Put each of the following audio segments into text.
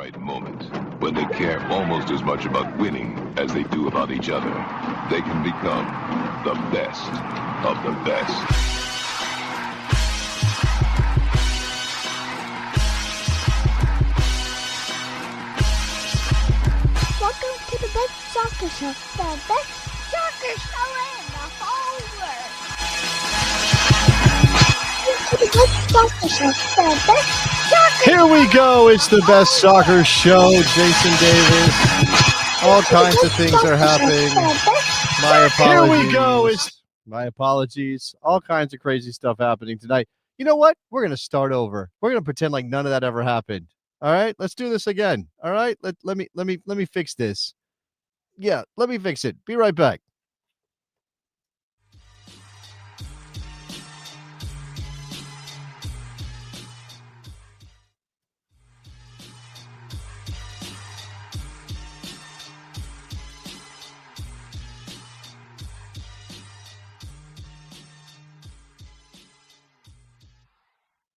right moment, when they care almost as much about winning as they do about each other, they can become the best of the best. Welcome to the best soccer show, the best soccer show in the whole world. To the best soccer show, the best soccer Here we go. It's the best soccer show. Jason Davis. All kinds of things are happening. My apologies. Here we go. My apologies. All kinds of crazy stuff happening tonight. You know what? We're going to start over. We're going to pretend like none of that ever happened. All right, let's do this again. All right, let me fix this. Yeah, let me fix it. Be right back.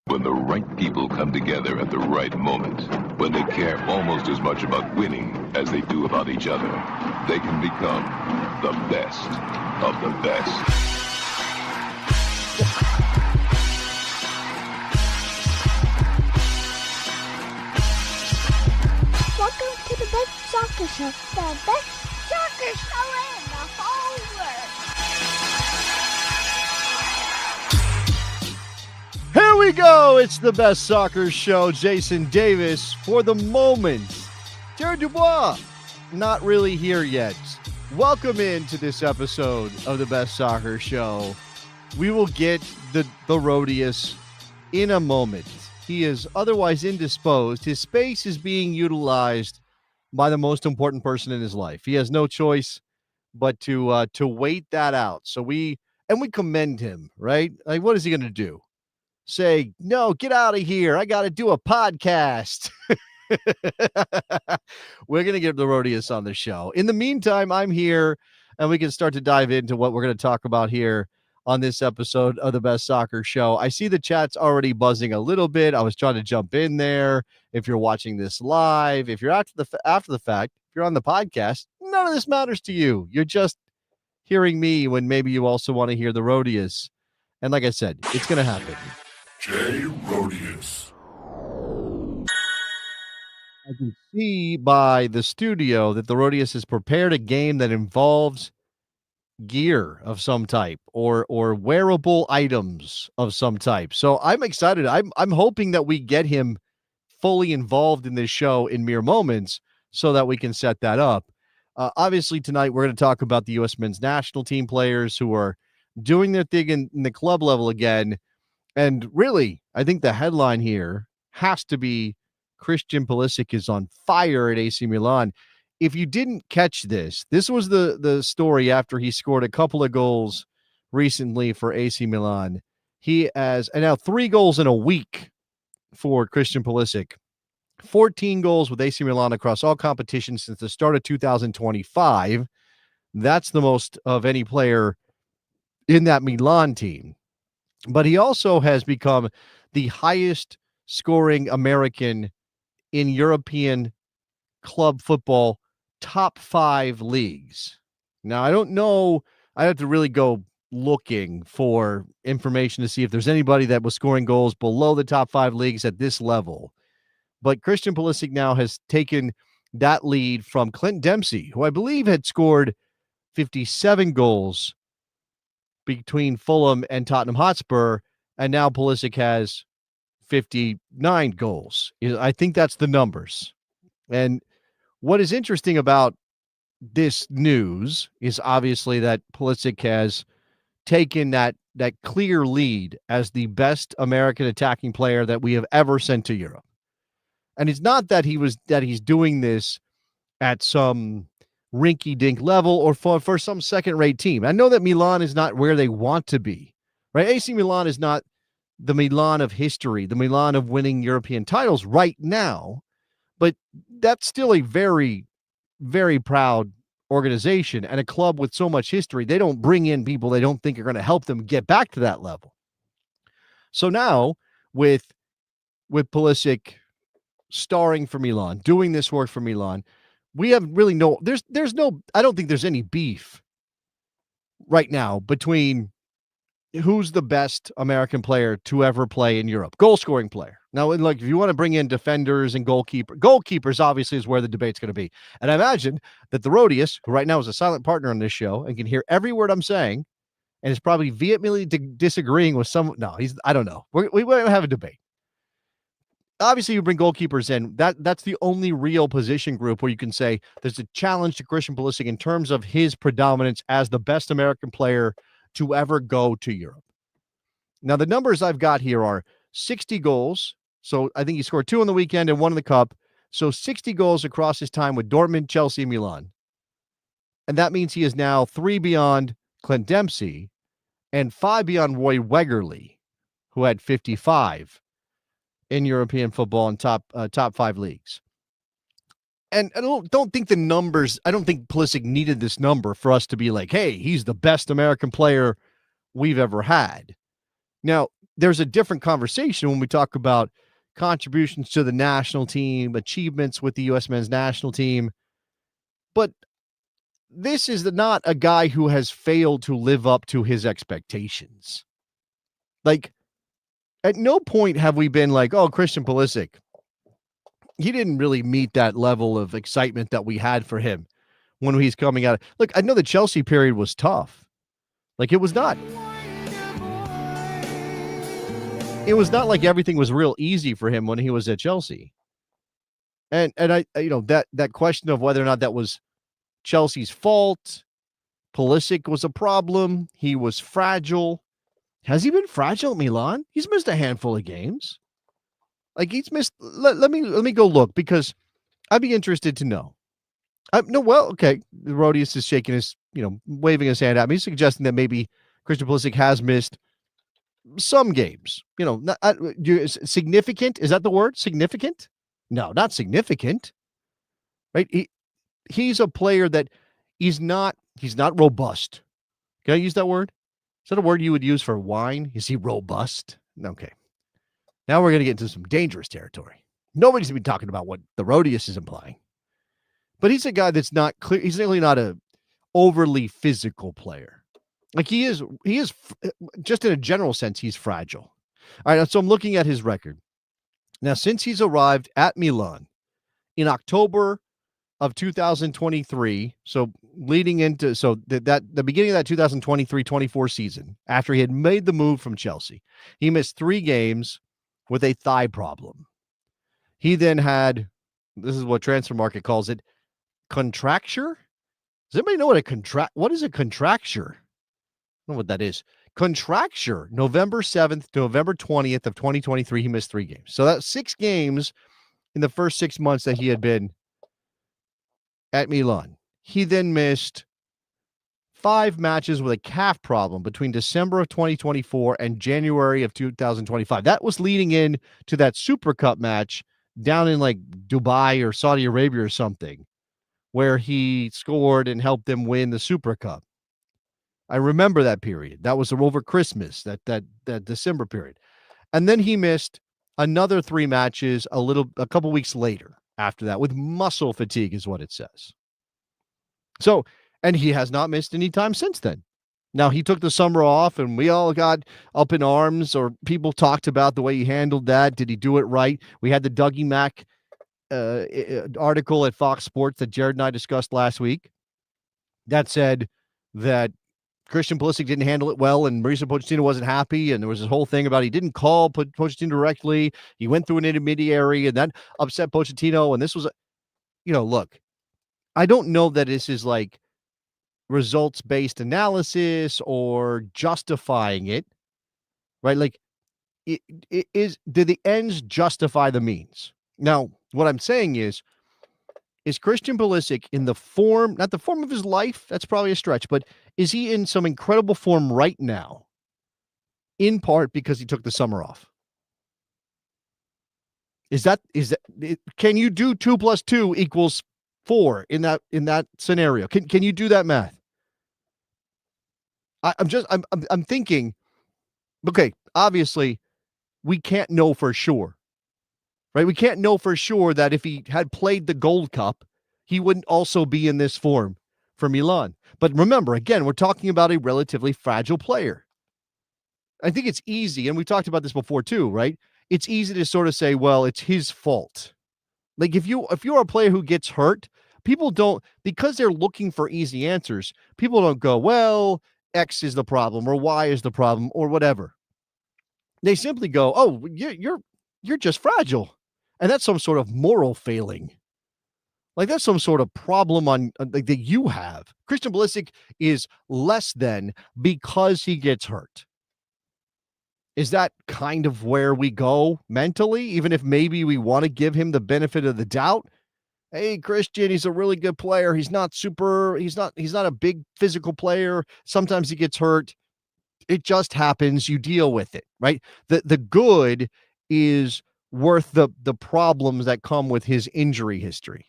When the right people come together at the right moment, when they care almost as much about winning as they do about each other, they can become the best of the best. Welcome to the best soccer show, the best soccer show in the whole world. Here we go. It's the best soccer show. Jason Davis for the moment. Terry Dubois, not really here yet. Welcome into this episode of the best soccer show. We will get the Rodius in a moment. He is otherwise indisposed. His space is being utilized by the most important person in his life. He has no choice but to wait that out. So we commend him, right? Like, what is he going to do? Say, no, get out of here. I got to do a podcast. We're going to get the Rodius on the show. In the meantime, I'm here, and we can start to dive into what we're going to talk about here on this episode of the Best Soccer Show. I see the chat's already buzzing a little bit. I was trying to jump in there. If you're watching this live, if you're after the fact, if you're on the podcast, none of this matters to you. You're just hearing me when maybe you also want to hear the Rodius. And like I said, it's going to happen. J. Rodius. I can see by the studio that the Rodius has prepared a game that involves gear of some type or wearable items of some type. So I'm excited. I'm hoping that we get him fully involved in this show in mere moments so that we can set that up. Obviously, tonight we're going to talk about the U.S. men's national team players who are doing their thing in the club level again. And really, I think the headline here has to be Christian Pulisic is on fire at AC Milan. If you didn't catch this was the story after he scored a couple of goals recently for AC Milan. He has and now 3 goals in a week for Christian Pulisic. 14 goals with AC Milan across all competitions since the start of 2025. That's the most of any player in that Milan team. But he also has become the highest scoring American in European club football top 5 leagues. Now, I don't know. I have to really go looking for information to see if there's anybody that was scoring goals below the top 5 leagues at this level. But Christian Pulisic now has taken that lead from Clint Dempsey, who I believe had scored 57 goals between Fulham and Tottenham Hotspur, and now Pulisic has 59 goals. I think that's the numbers. And what is interesting about this news is obviously that Pulisic has taken that clear lead as the best American attacking player that we have ever sent to Europe. And it's not that he's doing this at some rinky-dink level or for some second-rate team. I know that Milan is not where they want to be, right? AC Milan is not the Milan of history, the Milan of winning European titles right now, but that's still a very, very proud organization and a club with so much history. They don't bring in people they don't think are going to help them get back to that level. So now with Pulisic starring for Milan, doing this work for Milan. We have really there's no, I don't think there's any beef right now between who's the best American player to ever play in Europe, goal scoring player. Now, like, if you want to bring in defenders and goalkeepers obviously is where the debate's going to be. And I imagine that the Rodius, who right now is a silent partner on this show and can hear every word I'm saying, and is probably vehemently disagreeing with some. No, I don't know. We won't have a debate. Obviously, you bring goalkeepers in. That's the only real position group where you can say there's a challenge to Christian Pulisic in terms of his predominance as the best American player to ever go to Europe. Now, the numbers I've got here are 60 goals. So I think he scored 2 on the weekend and 1 in the cup. So 60 goals across his time with Dortmund, Chelsea, and Milan. And that means he is now 3 beyond Clint Dempsey and 5 beyond Roy Wegerle, who had 55 in European football in top 5 leagues. And I don't think the numbers, I don't think Pulisic needed this number for us to be like, hey, he's the best American player we've ever had. Now, there's a different conversation when we talk about contributions to the national team, achievements with the U.S. men's national team. But this is not a guy who has failed to live up to his expectations. Like, at no point have we been like, oh, Christian Pulisic, he didn't really meet that level of excitement that we had for him when he's coming out. Look, I know the Chelsea period was tough. Like, it was not like everything was real easy for him when he was at Chelsea. And I that question of whether or not that was Chelsea's fault, Pulisic was a problem, he was fragile. Has he been fragile at Milan? He's missed a handful of games. Like, he's missed. Let me go look, because I'd be interested to know. Okay. The Rodius is shaking his, waving his hand at me, suggesting that maybe Christian Pulisic has missed some games. Significant. Is that the word? Significant? No, not significant. Right? He's a player that he's not robust. Can I use that word? Is that a word you would use for wine? Is he robust? Okay. Now we're going to get into some dangerous territory. Nobody's going to be talking about what the Rodius is implying. But he's a guy that's not clear. He's really not a overly physical player. Like, he is just in a general sense, he's fragile. All right. So I'm looking at his record. Now, since he's arrived at Milan in October of 2023, so leading into the beginning of that 2023-24 season, after he had made the move from Chelsea, he missed 3 games with a thigh problem. He then had, this is what Transfer Market calls it, contracture. Does anybody know what is a contracture? I don't know what that is. Contracture, November 7th to November 20th of 2023, he missed 3 games. So that's 6 games in the first 6 months that he had been at Milan. He then missed 5 matches with a calf problem between December of 2024 and January of 2025. That was leading in to that Super Cup match down in like Dubai or Saudi Arabia or something, where he scored and helped them win the Super Cup. I remember that period. That was over Christmas, that December period. And then he missed another 3 matches a couple weeks later after that with muscle fatigue is what it says. So, and he has not missed any time since then. Now, he took the summer off and we all got up in arms, or people talked about the way he handled that. Did he do it right? We had the Dougie Mack article at Fox Sports that Jared and I discussed last week that said that Christian Pulisic didn't handle it well and Mauricio Pochettino wasn't happy, and there was this whole thing about he didn't call Pochettino directly. He went through an intermediary and that upset Pochettino, and this was, look, I don't know that this is like results-based analysis or justifying it, right? Like, do the ends justify the means? Now, what I'm saying is Christian Pulisic in the form, not the form of his life, that's probably a stretch, but is he in some incredible form right now? In part because he took the summer off. Can you do 2 + 2 = 4 in that scenario? Can you do that math? I'm thinking, okay, obviously we can't know for sure. right? We can't know for sure that if he had played the Gold Cup, he wouldn't also be in this form for Milan. But remember, again, we're talking about a relatively fragile player. I think it's easy, and we talked about this before too, right? It's easy to sort of say, well, it's his fault. Like if you're a player who gets hurt, people don't, because they're looking for easy answers, people don't go, well, X is the problem or Y is the problem or whatever. They simply go, oh, you're just fragile. And that's some sort of moral failing. Like that's some sort of problem like that you have. Christian Pulisic is less than because he gets hurt. Is that kind of where we go mentally, even if maybe we want to give him the benefit of the doubt? Hey, Christian, he's a really good player. He's not a big physical player. Sometimes he gets hurt. It just happens. You deal with it, right? The good is worth the problems that come with his injury history.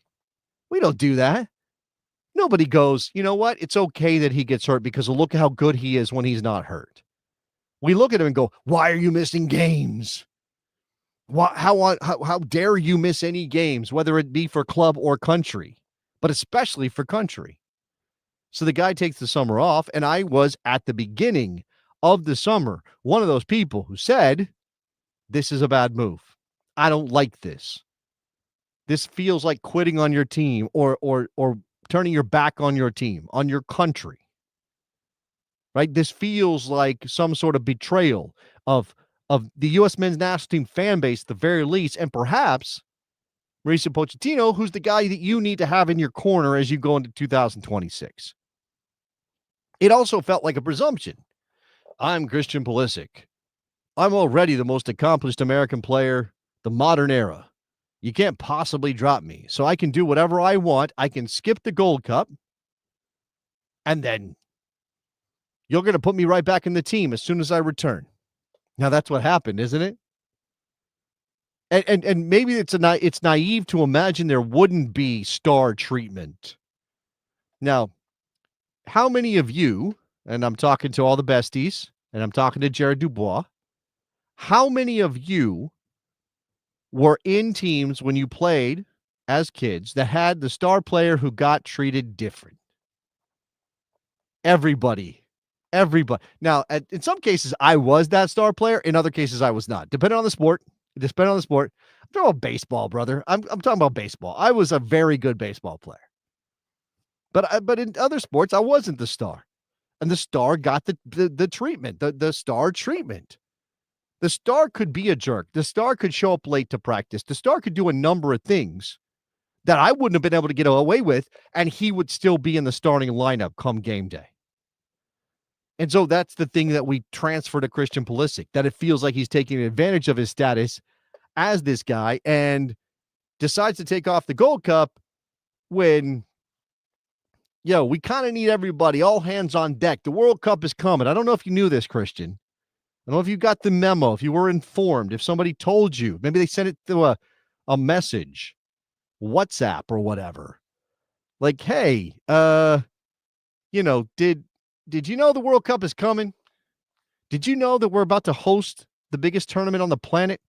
We don't do that. Nobody goes, you know what? It's okay that he gets hurt because look at how good he is when he's not hurt. We look at him and go, why are you missing games? How dare you miss any games, whether it be for club or country, but especially for country. So the guy takes the summer off, and I was at the beginning of the summer one of those people who said, this is a bad move. I don't like this. This feels like quitting on your team or turning your back on your team, on your country. Right? This feels like some sort of betrayal of the U.S. men's national team fan base, at the very least, and perhaps Mauricio Pochettino, who's the guy that you need to have in your corner as you go into 2026. It also felt like a presumption. I'm Christian Pulisic. I'm already the most accomplished American player, the modern era. You can't possibly drop me, so I can do whatever I want. I can skip the Gold Cup, and then you're going to put me right back in the team as soon as I return. Now, that's what happened, isn't it? And maybe it's naive to imagine there wouldn't be star treatment. Now, how many of you, and I'm talking to all the besties, and I'm talking to Jared Dubois, how many of you were in teams when you played as kids that had the star player who got treated different? Everybody. Now, in some cases, I was that star player. In other cases, I was not. Depending on the sport. I'm talking about baseball, brother. I'm talking about baseball. I was a very good baseball player. But in other sports, I wasn't the star. And the star got the treatment, the star treatment. The star could be a jerk. The star could show up late to practice. The star could do a number of things that I wouldn't have been able to get away with, and he would still be in the starting lineup come game day. And so that's the thing that we transfer to Christian Pulisic, that it feels like he's taking advantage of his status as this guy and decides to take off the Gold Cup when, we kind of need everybody, all hands on deck. The World Cup is coming. I don't know if you knew this, Christian. I don't know if you got the memo, if you were informed, if somebody told you. Maybe they sent it through a message, WhatsApp or whatever. Like, hey, did you know the World Cup is coming? Did you know that we're about to host the biggest tournament on the planet?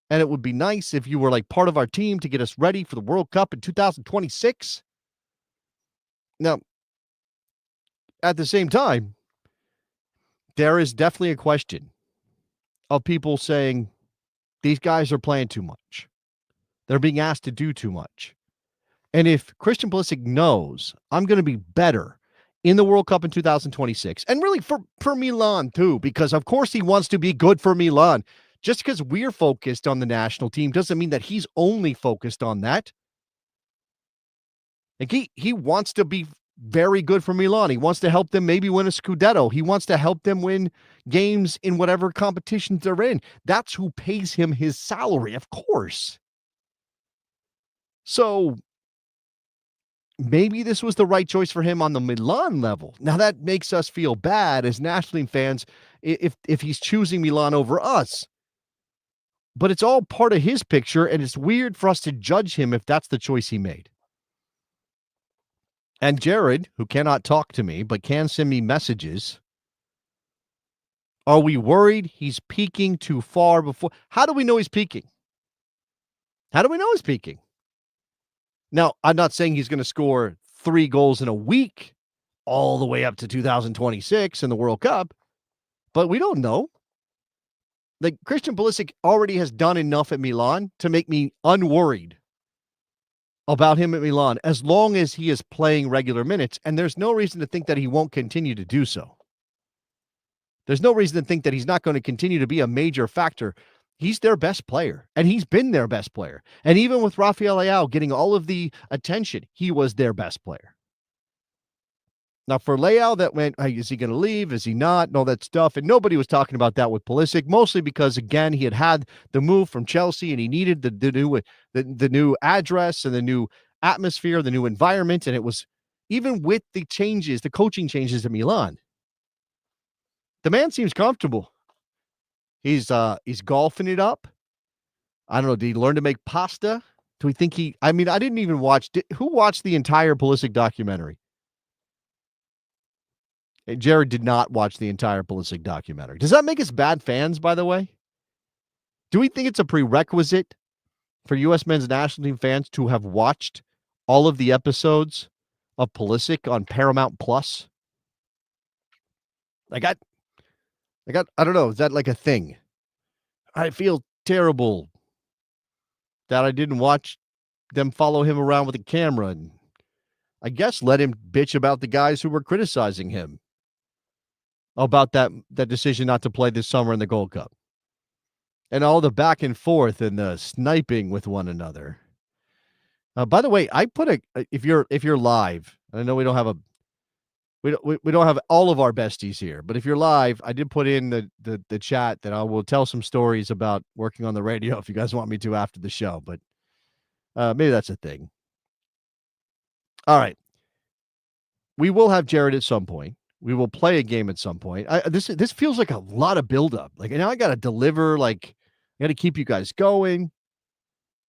And it would be nice if you were like part of our team to get us ready for the World Cup in 2026. Now, at the same time, there is definitely a question of people saying these guys are playing too much. They're being asked to do too much. And if Christian Pulisic knows I'm going to be better in the World Cup in 2026, and really for Milan too, because of course he wants to be good for Milan. Just because we're focused on the national team doesn't mean that he's only focused on that. Like he wants to be very good for Milan. He wants to help them maybe win a Scudetto. He wants to help them win games in whatever competitions they're in. That's who pays him his salary, of course. So maybe this was the right choice for him on the Milan level. Now that makes us feel bad as national team fans if he's choosing Milan over us. But it's all part of his picture, and it's weird for us to judge him if that's the choice he made. And Jared, who cannot talk to me but can send me messages, are we worried he's peaking too far before? How do we know he's peaking? How do we know he's peaking? Now, I'm not saying he's going to score 3 goals in a week all the way up to 2026 in the World Cup, but we don't know. Like, Christian Pulisic already has done enough at Milan to make me unworried about him at Milan as long as he is playing regular minutes, and there's no reason to think that he won't continue to do so. There's no reason to think that he's not going to continue to be a major factor. He's their best player, and he's been their best player. And even with Rafael Leao getting all of the attention, he was their best player. Now, for Leao, that went, hey, is he going to leave? Is he not? And all that stuff. And nobody was talking about that with Pulisic, mostly because, again, he had the move from Chelsea, and he needed the new address and the new atmosphere, the new environment. And it was, even with the changes, the coaching changes at Milan, the man seems comfortable. He's golfing it up. I don't know. Did he learn to make pasta? Do we think I didn't even watch. Who watched the entire Pulisic documentary? Jared did not watch the entire Pulisic documentary. Does that make us bad fans, by the way? Do we think it's a prerequisite for U.S. men's national team fans to have watched all of the episodes of Pulisic on Paramount Plus? I don't know. Is that like a thing? I feel terrible that I didn't watch them follow him around with a camera and I guess let him bitch about the guys who were criticizing him about that decision not to play this summer in the Gold Cup. And all the back and forth and the sniping with one another. By the way, I put if you're live, I know we don't have we don't have all of our besties here, but if you're live, I did put in the chat that I will tell some stories about working on the radio if you guys want me to after the show, but maybe that's a thing. All right. We will have Jared at some point. We will play a game at some point. This feels like a lot of buildup. Like, now I got to deliver, like, I got to keep you guys going.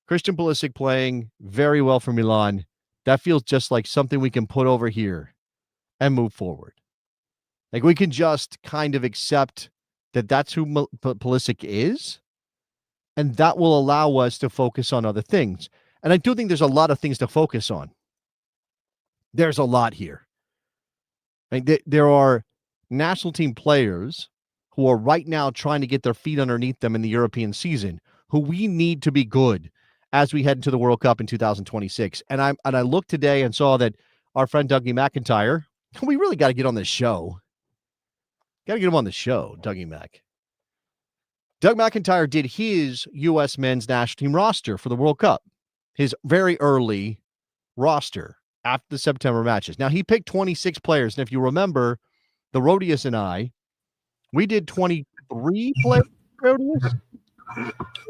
Christian Pulisic playing very well for Milan. That feels just like something we can put over here and move forward. Like, we can just kind of accept that that's who Pulisic is, and that will allow us to focus on other things. And I do think there's a lot of things to focus on. There's a lot here. There are national team players who are right now trying to get their feet underneath them in the European season, who we need to be good as we head into the World Cup in 2026. And I looked today and saw that our friend Dougie McIntyre, we really got to get on this show. Got to get him on the show, Dougie Mac. Doug McIntyre did his U.S. men's national team roster for the World Cup, his very early roster after the September matches. Now, he picked 26 players, and if you remember, the Rodius and I, we did 23 players.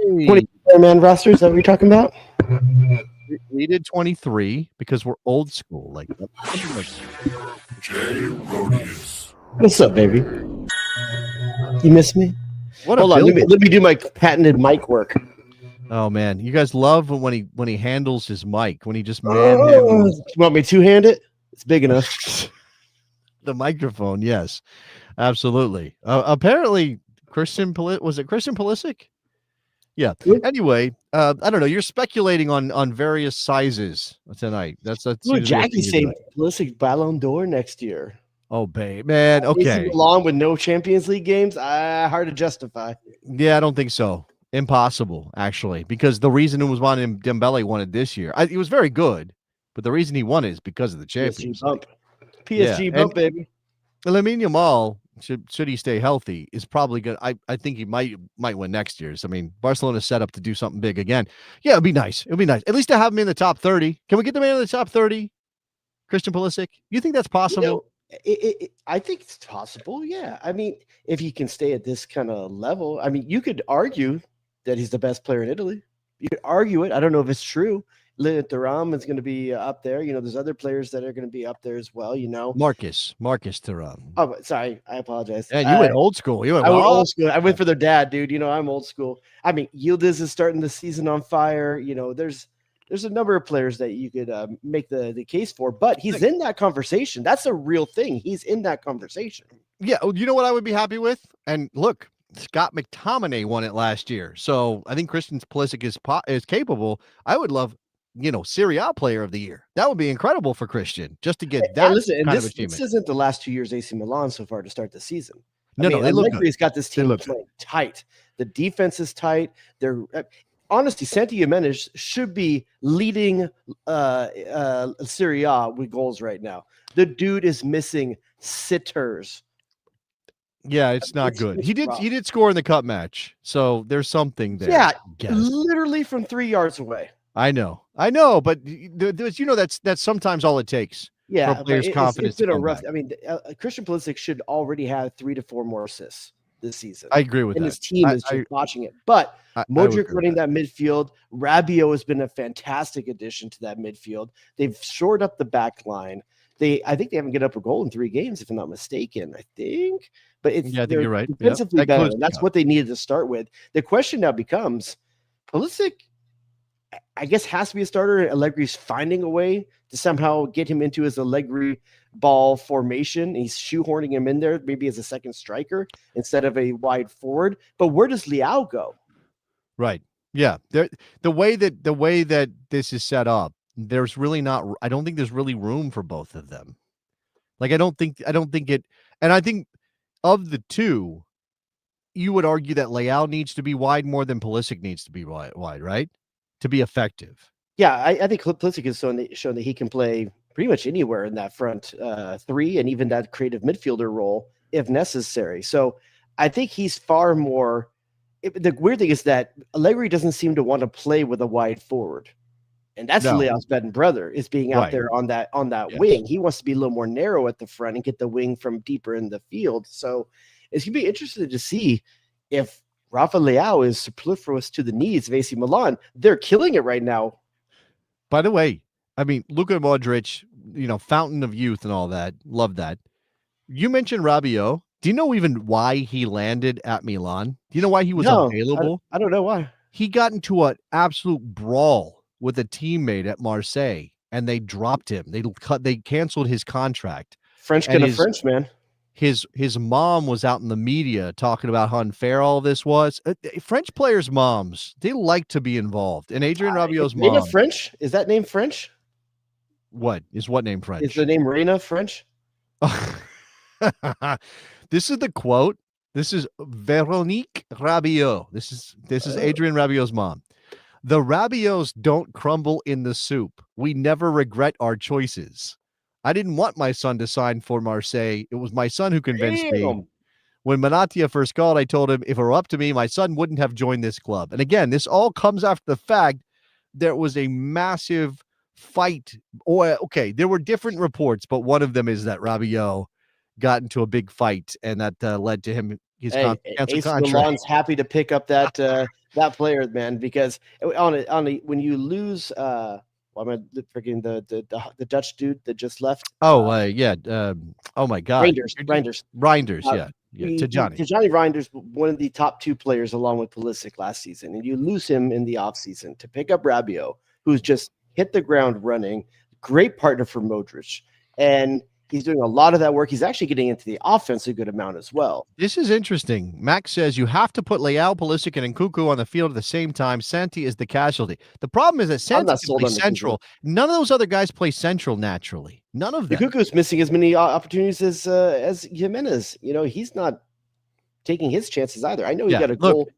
20-man roster, is that what you're talking about? We did 23 because we're old school. Like, Jay Rodius. What's up, baby? You miss me? Hold on, let me do my patented mic work. Oh man, you guys love when he handles his mic, when he just You want me to two-hand it? It's big enough. The microphone, yes, absolutely. Apparently, Christian Pulisic? Yeah. Anyway, I don't know. You're speculating on various sizes tonight. That's Jackie saying Pulisic Ballon d'Or next year. Oh, babe, man. Okay. Along with no Champions League games, hard to justify. Yeah, I don't think so. Impossible, actually, because the reason it was wanted Dembele wanted this year, he was very good, but the reason he won it is because of the Champions League. PSG bump, baby. Lamine Yamal, should he stay healthy, is probably good. I think he might win next year's. I mean, Barcelona's set up to do something big again. Yeah, it'd be nice. It'd be nice. At least to have him in the top 30. Can we get the man in the top 30? Christian Pulisic? You think that's possible? I think it's possible, yeah. I mean, if he can stay at this kind of level, I mean, you could argue that he's the best player in Italy. You could argue it. I don't know if it's true. Thuram is going to be up there. You know, there's other players that are going to be up there as well, you know. Marcus Thuram. Oh, sorry. I apologize. And you went old school. I went old school. I went for their dad, dude. You know, I'm old school. I mean, Yildiz is starting the season on fire. You know, there's a number of players that you could make the case for, but he's in that conversation. That's a real thing. He's in that conversation. Yeah. You know what I would be happy with? And look, Scott McTominay won it last year. So I think Christian Pulisic is capable. I would love, Serie A player of the year. That would be incredible for Christian just to get that And listen, and kind of this achievement. isn't the last 2 years AC Milan so far to start the season. No, they look good. Allegri's got this team playing tight. The defense is tight. They're honestly, Santi Jimenez should be leading Serie A with goals right now. The dude is missing sitters. Yeah, it's not good. He did score in the cup match, so there's something there. Yeah, literally from 3 yards away. I know, but that's sometimes all it takes. Yeah, for players' confidence. It's been a rough. I mean, Christian Pulisic should already have 3 to 4 more assists this season. I agree with that. And his team is just watching it. But Modric running that midfield, Rabiot has been a fantastic addition to that midfield. They've shored up the back line. I think they haven't given up a goal in 3 games, if I'm not mistaken. I think. But I think you're right. Defensively better. And that's what they needed to start with. The question now becomes, Pulisic, I guess, has to be a starter. Allegri's finding a way to somehow get him into his Allegri ball formation. He's shoehorning him in there, maybe as a second striker instead of a wide forward. But where does Leao go? Right. Yeah. The way that this is set up, there's really not. I don't think there's really room for both of them. Like I don't think it. And I think of the two, you would argue that Leao needs to be wide more than Pulisic needs to be wide, right? To be effective. Yeah, I think Pulisic has shown that he can play pretty much anywhere in that front 3 and even that creative midfielder role if necessary. So I think he's far more. The weird thing is that Allegri doesn't seem to want to play with a wide forward, and that's Leao's bread and brother is being out there on that wing. He wants to be a little more narrow at the front and get the wing from deeper in the field. So it's gonna be interesting to see if Rafa Leao is superfluous to the needs of AC Milan. They're killing it right now. By the way, I mean, Luka Modric, fountain of youth and all that. Love that. You mentioned Rabiot. Do you know even why he landed at Milan? Do you know why he was available? I don't know why. He got into an absolute brawl with a teammate at Marseille, and they dropped him. They canceled his contract. French man. His mom was out in the media talking about how unfair all this was. French players' moms, they like to be involved. And Adrien Rabiot's mom. French? Is that name French? What name French? Is the name Reyna French? This is the quote. This is Véronique Rabiot. This is Adrien Rabiot's mom. The Rabiots don't crumble in the soup. We never regret our choices. I didn't want my son to sign for Marseille. It was my son who convinced me. When Manatia first called, I told him if it were up to me, my son wouldn't have joined this club. And again, this all comes after the fact there was a massive fight. There were different reports, but one of them is that Rabiot got into a big fight, and that led to him his AC Milan's happy to pick up that that player, man, because when you lose I'm forgetting the Dutch dude that just left. Oh my God. Reinders, yeah. Tijjani Reinders, one of the top 2 players along with Pulisic last season, and you lose him in the offseason to pick up Rabiot, who's just hit the ground running. Great partner for Modric, and he's doing a lot of that work. He's actually getting into the offense a good amount as well. This is interesting. Max says you have to put Leao, Pulisic, and Nkunku on the field at the same time. Santi is the casualty. The problem is that Santi can play central. None of those other guys play central naturally. None of them. Nkunku's missing as many opportunities as Jimenez. He's not taking his chances either. I know he got a goal.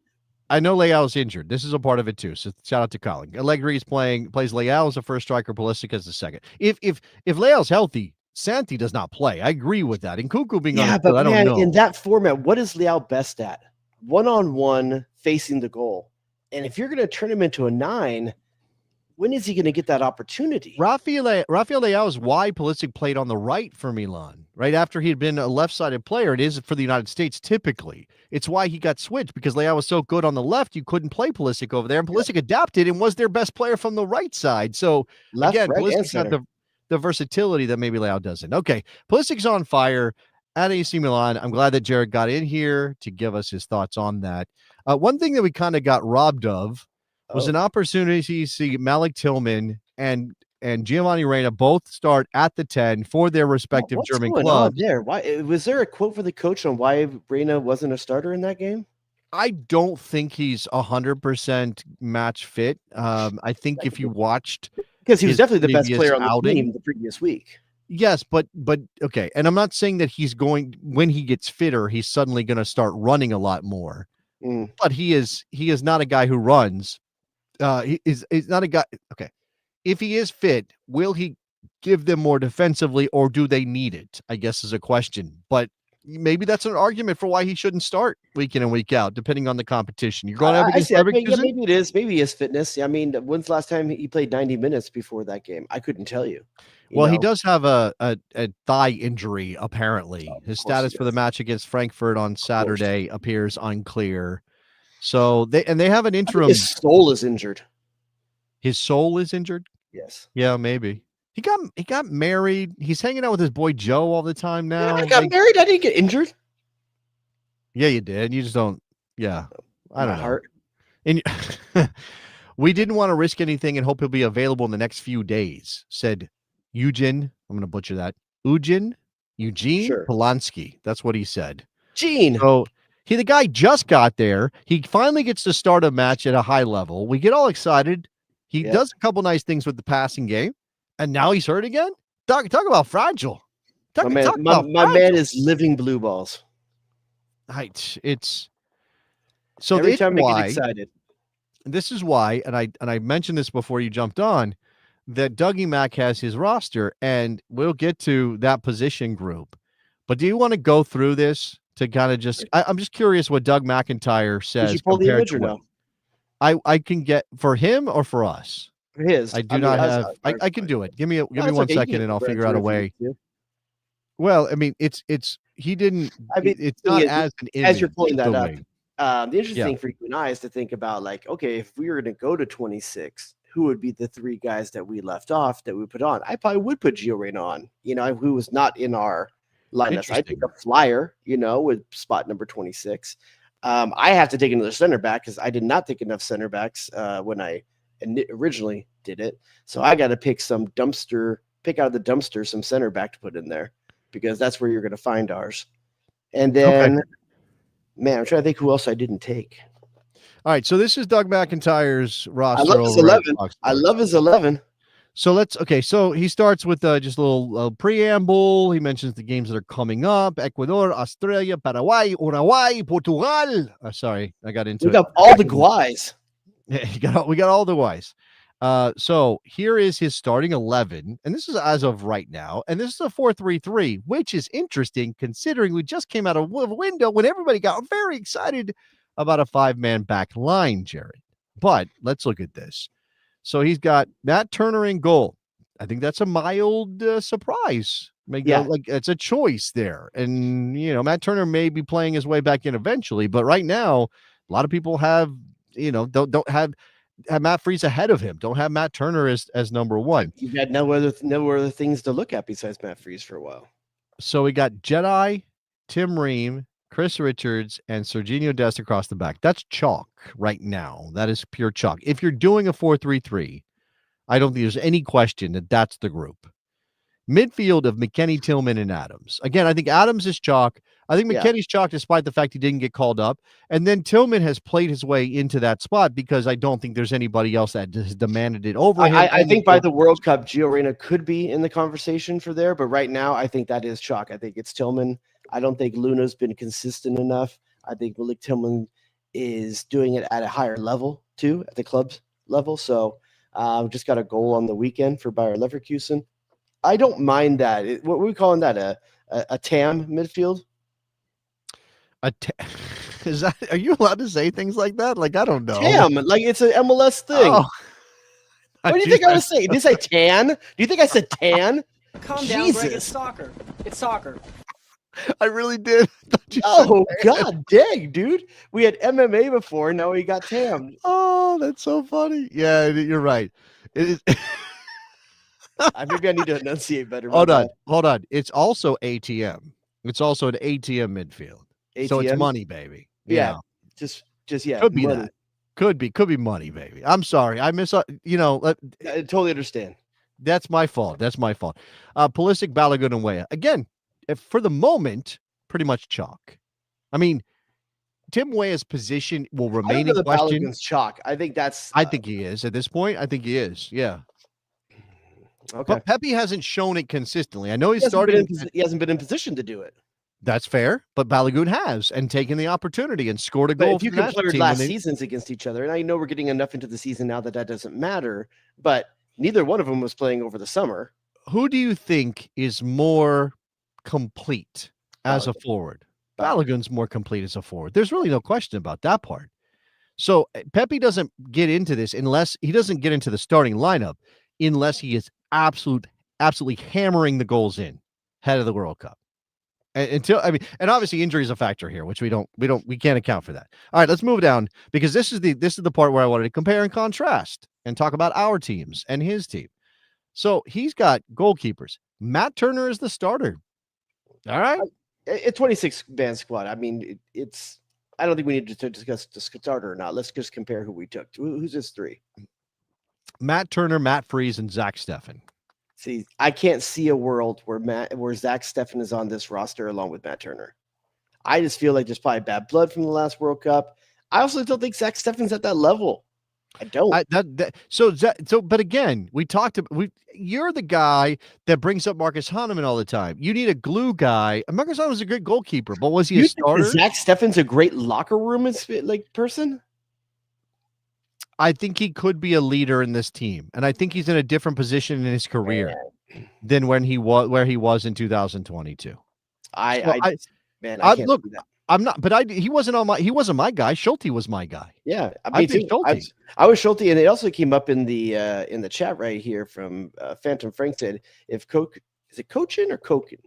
I know Leao's injured. This is a part of it too. So shout out to Colin. Allegri plays Leao as the first striker, Pulisic as the second. If Leao's healthy, Santi does not play. I agree with that. And Nkunku being on the field, I don't know. In that format, what is Leao best at? One-on-one facing the goal. And if you're going to turn him into a 9, when is he going to get that opportunity? Rafael Leao is why Pulisic played on the right for Milan, right after he had been a left-sided player. It is for the United States typically. It's why he got switched, because Leao was so good on the left, you couldn't play Pulisic over there. And Pulisic adapted and was their best player from the right side. So Pulisic's got the versatility that maybe Leao doesn't. Okay, Pulisic's on fire at AC Milan. I'm glad that Jared got in here to give us his thoughts on that. One thing that we kind of got robbed of was an opportunity to see Malik Tillman and Gio Reyna both start at the 10 for their respective German clubs. Why was there a quote for the coach on why Reyna wasn't a starter in that game? I don't think he's 100% match fit. I think if you watched because he was his definitely the best previous player on the outing, team the previous week. yes, but okay, and I'm not saying that he's going when he gets fitter, he's suddenly going to start running a lot more. Mm. But he is not a guy who runs. He's not a guy. Okay, if he is fit, will he give them more defensively, or do they need it? I guess is a question. But maybe that's an argument for why he shouldn't start week in and week out, depending on the competition. You're going up I against see. Yeah, Leverkusen. maybe it is. Maybe his fitness. I mean, when's the last time he played 90 minutes before that game? I couldn't tell you. Well, he does have a thigh injury, apparently. Of His course he status for the does. match against Frankfurt on course. Saturday appears unclear. So they have an I think interim. his soul is injured. His soul is injured? Yes. Yeah, maybe. He got married. He's hanging out with his boy Joe all the time now. I got married. I didn't get injured. Yeah, you did. You just don't. Yeah, I don't know. Heart. And we didn't want to risk anything and hope he'll be available in the next few days, said Eugene. I'm going to butcher that. Eugene Sure. Polanski. That's what he said. Gene. So the guy just got there. He finally gets to start a match at a high level. We get all excited. He does a couple nice things with the passing game, and now he's hurt again. Talk about fragile. My man is living blue balls. It's so every time I get excited. This is why, and I mentioned this before you jumped on, that Dougie Mack has his roster, and we'll get to that position group. But do you want to go through this to kind of just? I'm just curious what Doug McIntyre says. Did you pull the image or no? I can get for him or for us. For his. I do not have. I can do it. Give me 1 second, and I'll figure out a way. Well, I mean, he didn't. I mean, it's not as an image. As you're pulling that up. The interesting thing for you and I is to think about, like, okay, if we were going to go to 26, who would be the three guys that we left off that we put on? I probably would put Gio Reyna on, who was not in our lineup. I take a flyer, with spot number 26. I have to take another center back because I did not take enough center backs when I originally did it. So I got to pick out of the dumpster some center back to put in there because that's where you're going to find ours. And then, man, I'm trying to think who else I didn't take. All right, so this is Doug McIntyre's roster. I love his 11. So so he starts with just a little preamble. He mentions the games that are coming up: Ecuador, Australia, Paraguay, Uruguay, Portugal. Sorry, I got into it. We got all the guys. We got all the guys. So here is his starting 11, and this is as of right now, and this is a 4-3-3, which is interesting considering we just came out of a window when everybody got very excited about a 5-man back line, Jared. But let's look at this. So he's got Matt Turner in goal. I think that's a mild surprise. Like it's a choice there, and Matt Turner may be playing his way back in eventually, but right now a lot of people have don't have Matt Freese ahead of him. Don't have Matt Turner as number one. You've got no other things to look at besides Matt Freese for a while. So we got Jedi, Tim Ream, Chris Richards, and Serginho Dest across the back. That's chalk right now. That is pure chalk. If you're doing a 4-3-3, I don't think there's any question that that's the group. Midfield of McKennie, Tillman, and Adams. Again, I think Adams is chalk. I think McKennie's chalk despite the fact he didn't get called up. And then Tillman has played his way into that spot because I don't think there's anybody else that has demanded it over him. I think by the World Cup, Gio Reyna could be in the conversation for there. But right now, I think that is chalk. I think it's Tillman. I don't think Luna's been consistent enough. I think Malik Tillman is doing it at a higher level, too, at the club's level. So just got a goal on the weekend for Bayer Leverkusen. I don't mind that. What are we calling that? A TAM midfield? Is that? Are you allowed to say things like that? Like, I don't know. TAM, like it's an MLS thing. Oh. What do you think I was saying? Did you say tan? Do you think I said tan? Calm down, Greg. It's soccer. It's soccer. I really did. Oh, God dang, dude. We had MMA before. Now we got TAM. Oh, that's so funny. Yeah, you're right. It is. Maybe I need to enunciate better. Hold on. It's also ATM. It's also an ATM midfield. ATM? So it's money, baby. Yeah. Just Could be money. That. Could be money, baby. I'm sorry. I totally understand. That's my fault. Pulisic, Balogun, and Weah. Again, for the moment, pretty much chalk. I mean, Tim Weah's position will I remain don't know in the question. Balogun's chalk. I think that's. I think he is at this point. I think he is. Yeah. Okay. But Pepe hasn't shown it consistently. I know he's He hasn't, starting. he hasn't been in position to do it. That's fair, but Balogun has and taken the opportunity and scored a But goal if you for the national compared team. last seasons against each other, and I know we're getting enough into the season now that doesn't matter, but neither one of them was playing over the summer. Who do you think is more complete as a forward? Balogun's more complete as a forward. There's really no question about that part. So Pepe doesn't get into this unless he doesn't get into the starting lineup unless he is absolutely hammering the goals in ahead of the World Cup. And obviously injury is a factor here, which we can't account for that. All right, let's move down because this is the part where I wanted to compare and contrast and talk about our teams and his team. So he's got goalkeepers. Matt Turner is the starter. All right. A 26-man squad. I mean, it's. I don't think we need to discuss the starter or not. Let's just compare who we took. Who's his three? Matt Turner, Matt Freese, and Zach Steffen. See, I can't see a world where Zach Steffen is on this roster along with Matt Turner. I just feel like there's probably bad blood from the last World Cup. I also don't think Zach Steffen's at that level. I don't. But again, you're the guy that brings up Marcus Hahnemann all the time. You need a glue guy. Marcus Hahnemann was a great goalkeeper, but was he a starter? Zach Steffen's a great locker room person. I think he could be a leader in this team, and I think he's in a different position in his career than where he was in 2022. I can't look. do that. I'm not, but he wasn't my guy. Schulte was my guy. Yeah, I was Schulte, and it also came up in the chat right here from Phantom Frank said, is it Cochin or Kokin?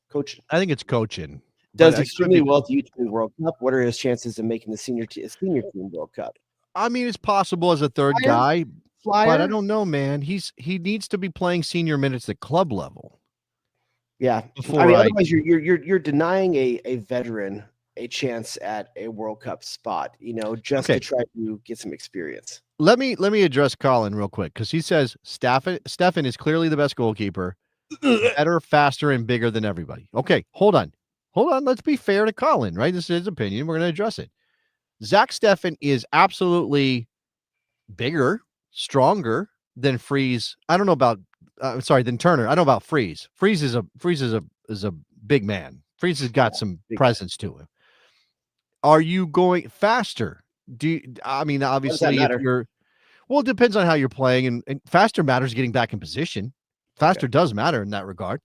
Cochin. I think it's Cochin. Does extremely well at the U20 World Cup. What are his chances of making the senior team World Cup? I mean, it's possible as a third guy, but I don't know, man. He needs to be playing senior minutes at club level. Yeah, otherwise you're denying a veteran a chance at a World Cup spot, to try to get some experience. Let me address Colin real quick because he says Steffen is clearly the best goalkeeper, better, faster, and bigger than everybody. Okay, hold on. Let's be fair to Colin, right? This is his opinion. We're going to address it. Zach Steffen is absolutely bigger, stronger than Freese. I don't know about than Turner. I don't know about Freese. Freese is a big man. Freese has got some presence to him. Are you going faster? Obviously, if you're it depends on how you're playing, and faster matters getting back in position. Faster does matter in that regard.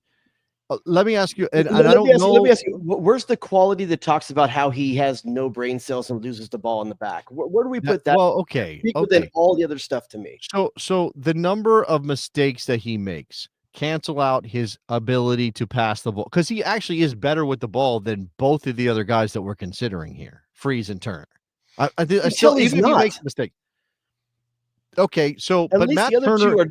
Let me ask you, and I don't know. Let me ask you, where's the quality that talks about how he has no brain cells and loses the ball in the back? Where do we put that? Well, okay. Than all the other stuff to me. So the number of mistakes that he makes cancel out his ability to pass the ball because he actually is better with the ball than both of the other guys that we're considering here, Freese and Turner. I still, even if he makes a mistake. Okay, so at but least Matt the other Turner,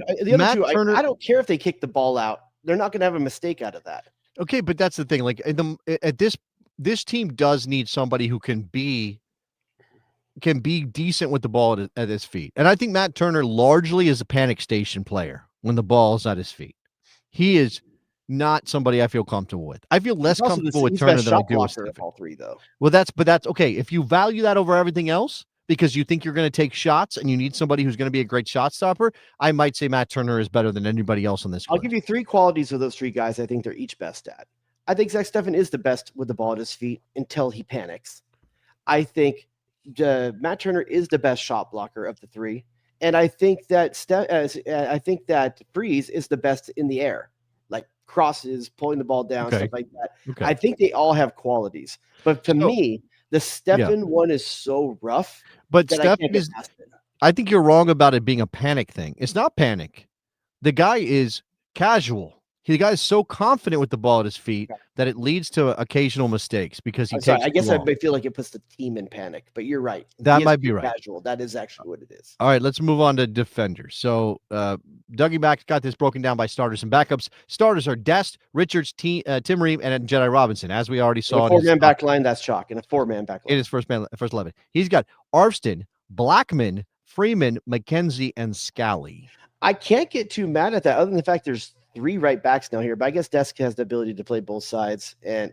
two, I don't care if they kick the ball out. They're not going to have a mistake out of that. Okay, but that's the thing. Like this team does need somebody who can be decent with the ball at his feet. And I think Matt Turner largely is a panic station player when the ball is at his feet. He is not somebody I feel comfortable with. I feel less comfortable with Turner than I do with Steffen. All three, though. Well, that's okay. If you value that over everything else, because you think you're going to take shots and you need somebody who's going to be a great shot stopper, I might say Matt Turner is better than anybody else on this. I'll give you three qualities of those three guys I think they're each best at. I think Zach Steffen is the best with the ball at his feet until he panics. I think Matt Turner is the best shot blocker of the three. And I think that Freese is the best in the air, like crosses, pulling the ball down, stuff like that. Okay. I think they all have qualities. But to me, the Steffen one is so rough. But Steffen is, I think you're wrong about it being a panic thing. It's not panic. The guy is casual. The guy is so confident with the ball at his feet that it leads to occasional mistakes because he takes. I guess I feel like it puts the team in panic, but you're right. That might be right. Casual. That is actually what it is. All right, let's move on to defenders. So Dougie Mack got this broken down by starters and backups. Starters are Dest, Richards, Tim Ream, and Jedi Robinson, as we already saw. In a four-man back line, that's chalk. In a four-man back line. In his first 11. He's got Arvston, Blackman, Freeman, McKenzie, and Scally. I can't get too mad at that, other than the fact there's three right backs now here, but I guess Desk has the ability to play both sides. And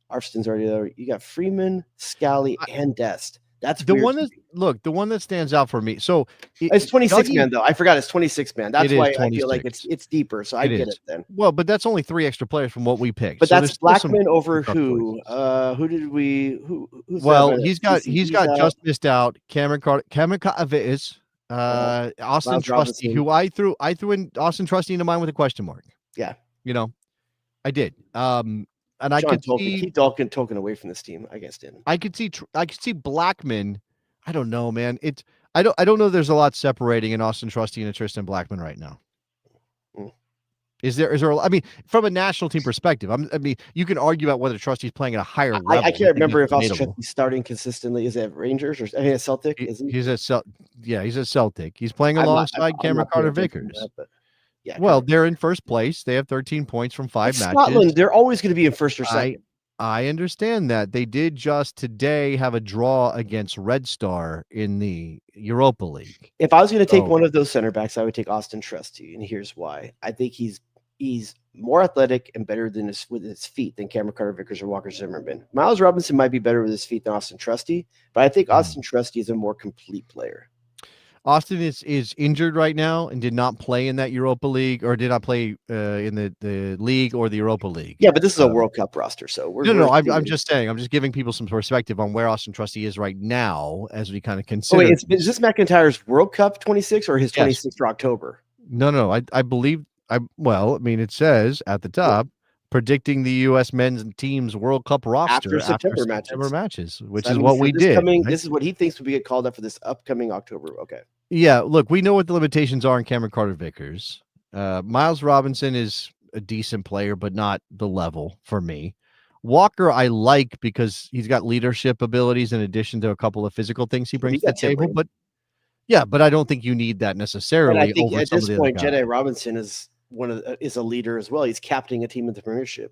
Arston's already there. You got Freeman, Scally, and Dest. That's the weird one to that me. the one that stands out for me. So It's 26 Dougie- man though. I forgot it's 26 man. That's It is why I feel like 26. it's deeper. So I It get is. it then. Well, but that's only 3 extra players from what we picked. But So that's there's still some Blackman over tough who? choices. Who did we? Who's Well, that? he's got CCD's just missed out. Cameron Carter, Austin Miles Trusty, Robinson. who I threw in Austin Trusty into mine with a question mark. Yeah, I did. And I John could Tolkien. see Keep Tolkien away from this team. I guess didn't. I could see Blackman. I don't know, man. I don't know. There's a lot separating in Austin Trusty and Tristan Blackman right now. Mm. Is there? I mean, from a national team perspective, I mean, you can argue about whether Trusty's playing at a higher level. I can't remember if Austin Trusty's Trusty's starting consistently. Is it Rangers or at Celtic? Is he? He's at Celtic. He's playing I'm not- alongside I'm Cameron not paying Carter attention to Vickers. that, but yeah. Well, Carter. they're in first place. They have 13 points from 5 matches. Scotland, they're always going to be in first or second. I understand that. They did just today have a draw against Red Star in the Europa League. If I was going to take one of those center backs, I would take Austin Trusty, and here's why. I think he's more athletic and better with his feet than Cameron Carter Vickers or Walker Zimmerman. Miles Robinson might be better with his feet than Austin Trusty, but I think Austin Trusty is a more complete player. Austin is injured right now and did not play in that Europa League, or did not play in the league or the Europa League. Yeah, but this is a World Cup roster, so I'm just saying. I'm just giving people some perspective on where Austin Trusty is right now as we kind of consider. Oh, wait, is this McIntyre's World Cup 26 or his 26 for October? No. I believe. It says at the top, predicting the U.S. men's team's World Cup roster after September matches, which is what we did. Right? This is what he thinks would get called up for this upcoming October. Okay. Yeah, look, we know what the limitations are in Cameron Carter Vickers. Miles Robinson is a decent player, but not the level for me. Walker, I like because he's got leadership abilities in addition to a couple of physical things he brings to the table. But I don't think you need that necessarily. And I think over at some this of the point, other guys. Jedi Robinson is is a leader as well. He's captaining a team in the Premiership.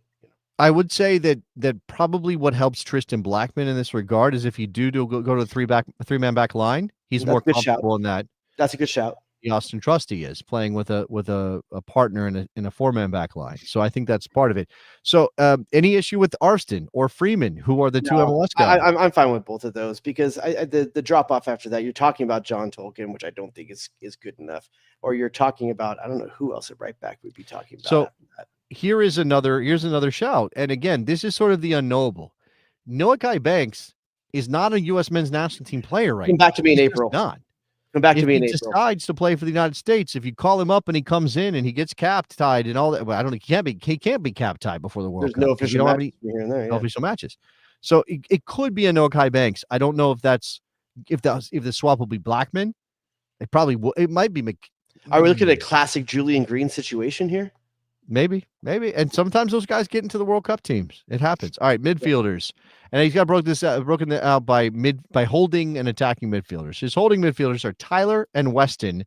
I would say that probably what helps Tristan Blackman in this regard is if you go to a three-man back line, he's more comfortable in that. That's a good shout. Austin Trusty is playing with a partner in a 4-man back line. So I think that's part of it. So any issue with Arston or Freeman, who are the two MLS guys? I'm fine with both of those because the drop off after that, you're talking about John Tolkien, which I don't think is good enough. Or you're talking about, I don't know who else at right back we'd be talking about. So here's another shout. And again, this is sort of the unknowable. Noah Kai Banks is not a U.S. men's national team player right now. Come back to me in April. Not. Come back to me in April. If he decides to play for the United States, if you call him up and he comes in and he gets cap tied and all that, well, I don't know, he can't be cap tied before the World Cup. No official matches here and there. No official matches. So it could be a Noah Kai Banks. I don't know if the swap will be Blackman. It probably will. It might be. Are we looking at a classic Julian Green situation here? Maybe. And sometimes those guys get into the World Cup teams. It happens. All right, midfielders. And he's got broken out by holding and attacking midfielders. His holding midfielders are Tyler and Weston,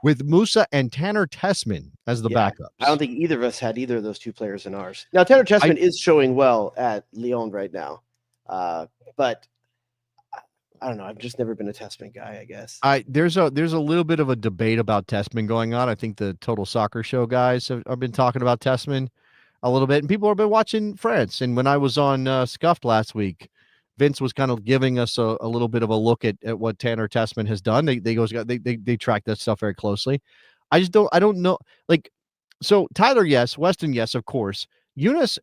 with Musa and Tanner Tessman as the backups. I don't think either of us had either of those two players in ours. Now, Tanner Tessman is showing well at Lyon right now. But I don't know. I've just never been a Tessman guy, I guess. There's a little bit of a debate about Tessman going on. I think the Total Soccer Show guys have been talking about Tessman a little bit, and people have been watching France. And when I was on Scuffed last week, Vince was kind of giving us a little bit of a look at what Tanner Tessman has done. They track that stuff very closely. I don't know. Like, so Tyler, yes. Weston, yes, of course. Eunice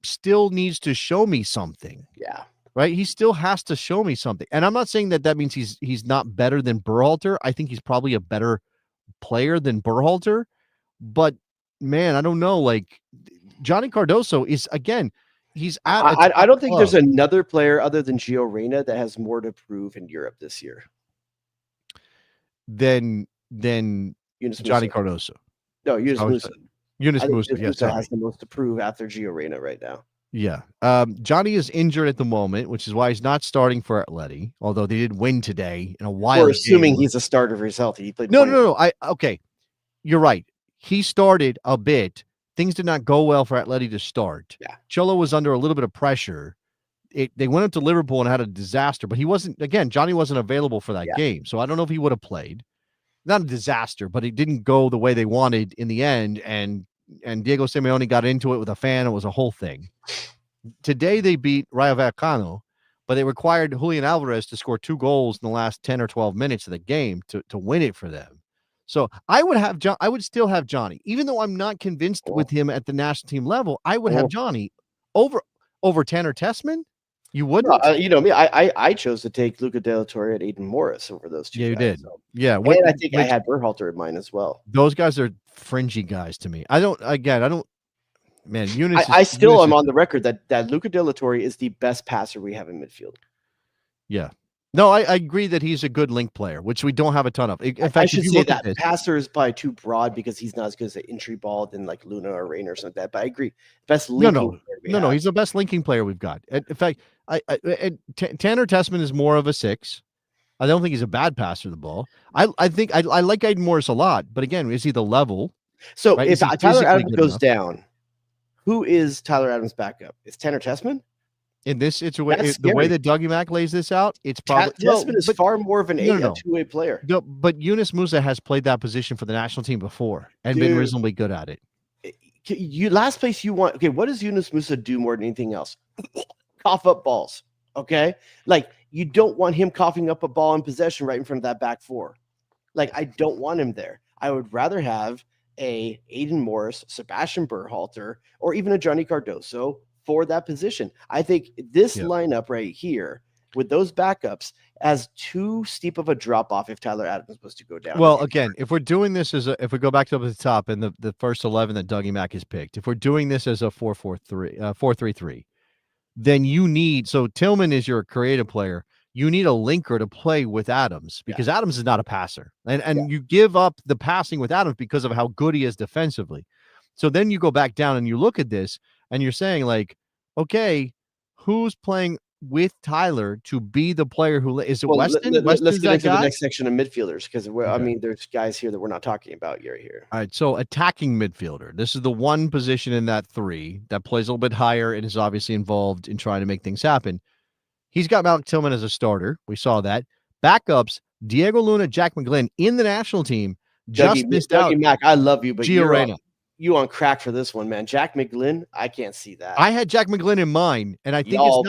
still needs to show me something. Yeah. Right. He still has to show me something. And I'm not saying that means he's not better than Berhalter. I think he's probably a better player than Berhalter. But man, I don't know. Like, Johnny Cardoso is, again, he's at. I don't think there's another player other than Gio Reyna that has more to prove in Europe this year than Johnny Cardoso. No, Yunus Musa. Yunus Musa, yes, has the most to prove after Gio Reyna right now. Yeah. Johnny is injured at the moment, which is why he's not starting for Atleti, although they did win today in a while. We're assuming he's a starter if he's healthy. He played. No. Okay. You're right. He started a bit. Things did not go well for Atleti to start. Yeah. Cholo was under a little bit of pressure. They went up to Liverpool and had a disaster, but Johnny wasn't available for that game. So I don't know if he would have played. Not a disaster, but it didn't go the way they wanted in the end. And Diego Simeone got into it with a fan. It was a whole thing. Today they beat Rayo Vallecano, but they required Julian Alvarez to score 2 goals in the last 10 or 12 minutes of the game to win it for them. So I would still have Johnny, even though I'm not convinced with him at the national team level. I would have Johnny over Tanner Tessman. You wouldn't? No, you know me. I chose to take Luca De La Torre and Aiden Morris over those two. Yeah, you guys, did. So. Yeah, And I think I had Berhalter in mine as well. Those guys are fringy guys to me. I don't. Man, Eunice. I still am on the record that Luca De La Torre is the best passer we have in midfield. Yeah. No, I agree that he's a good link player, which we don't have a ton of. In fact, I should say that passer is probably too broad because he's not as good as an entry ball than like Luna or Reyna or something like that. But I agree, best linking. No, he's the best linking player we've got. In fact, Tanner Tessman is more of a 6. I don't think he's a bad passer of the ball. I think I like Aiden Morris a lot, but again, is he the level? So if Tyler Adams goes down, who is Tyler Adams' backup? Is Tanner Tessman? In this situation, the way that Dougie Mack lays this out, it's probably Tessman is far more of a two-way player. No, but Yunus Musa has played that position for the national team before and been reasonably good at it. Last place you want. Okay, what does Yunus Musa do more than anything else? Cough up balls. Okay, like you don't want him coughing up a ball in possession right in front of that back four. Like I don't want him there. I would rather have a Aiden Morris, Sebastian Berhalter, or even a Johnny Cardoso for that position. I think this lineup right here with those backups as too steep of a drop off if Tyler Adams was to go down. Well, again, if we're doing this if we go back to up at the top and the first 11 that Dougie Mack has picked, if we're doing this as a 4-3-3, then you need, so Tillman is your creative player. You need a linker to play with Adams because Adams is not a passer. And you give up the passing with Adams because of how good he is defensively. So then you go back down and you look at this and you're saying like, okay, who's playing with Tyler to be the player who is it Weston? Let's get into the next section of midfielders because I mean, there's guys here that we're not talking about here. All right, so attacking midfielder. This is the one position in that 3 that plays a little bit higher and is obviously involved in trying to make things happen. He's got Malik Tillman as a starter. We saw that. Backups: Diego Luna, Jack McGlynn in the national team. Just missed out. Dougie Mack, I love you, but Gio Reyna. You on crack for this one, man. Jack McGlynn, I can't see that. I had Jack McGlynn in mind, and I think it's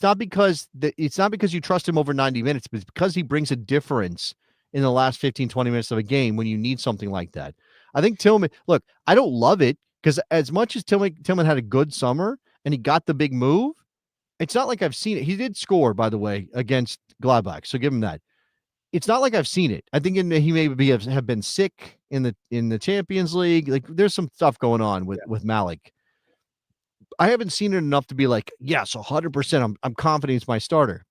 not because you trust him over 90 minutes, but it's because he brings a difference in the last 15, 20 minutes of a game when you need something like that. I think Tillman, look, I don't love it because as much as Tillman had a good summer and he got the big move, it's not like I've seen it. He did score, by the way, against Gladbach, so give him that. It's not like I've seen it. I think he maybe have been sick in the Champions League. Like there's some stuff going on with Malik. I haven't seen it enough to be like, yes, 100%. I'm confident it's my starter.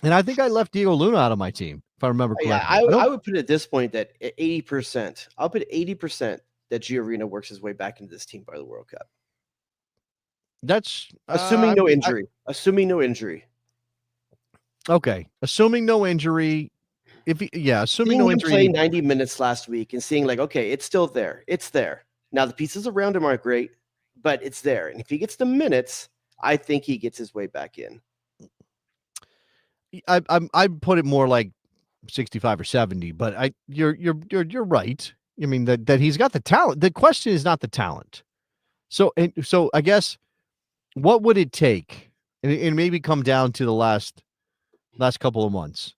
And I think I left Diego Luna out of my team, if I remember correctly. Yeah, I would put it at this point that 80%. I'll put 80% that Gio Reyna works his way back into this team by the World Cup. That's assuming no injury. Assuming no injury. Okay, assuming no injury. Assuming no injury. Play 90 minutes last week and seeing like, okay, it's still there. It's there. Now the pieces around him aren't great, but it's there. And if he gets the minutes, I think he gets his way back in. I put it more like 65 or 70, but you're right. I mean that he's got the talent. The question is not the talent. So I guess what would it take? And it maybe come down to the last couple of months.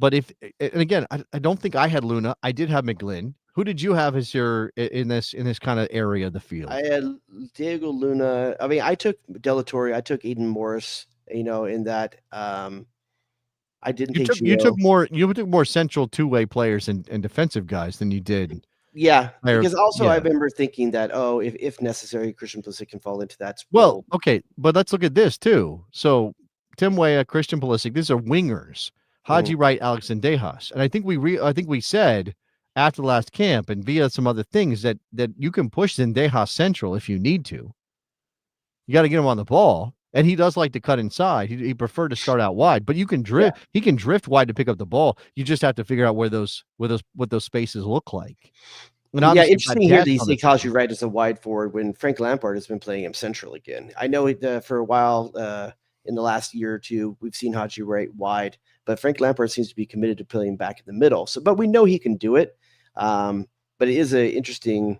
But and again, I don't think I had Luna. I did have McGlynn. Who did you have as your in this kind of area of the field? I had Diego Luna. I mean, I took De La Torre. I took Aiden Morris. In that, I didn't take Gio. You took more central two-way players and defensive guys than you did. Yeah, because also I remember thinking that if necessary, Christian Pulisic can fall into that. Well, okay, but let's look at this too. So Tim Weah, Christian Pulisic, these are wingers. Haji Wright, Alex and Dejas. And I think we said after the last camp and via some other things that you can push Dejas central if you need to. You got to get him on the ball. And he does like to cut inside. He preferred to start out wide, but you can drift. Yeah. He can drift wide to pick up the ball. You just have to figure out what those spaces look like. And interesting here that you say Haji Wright is a wide forward when Frank Lampard has been playing him central again. I know for a while in the last year or two, we've seen Haji Wright wide, but Frank Lampard seems to be committed to playing back in the middle. So, but we know he can do it. But it is an interesting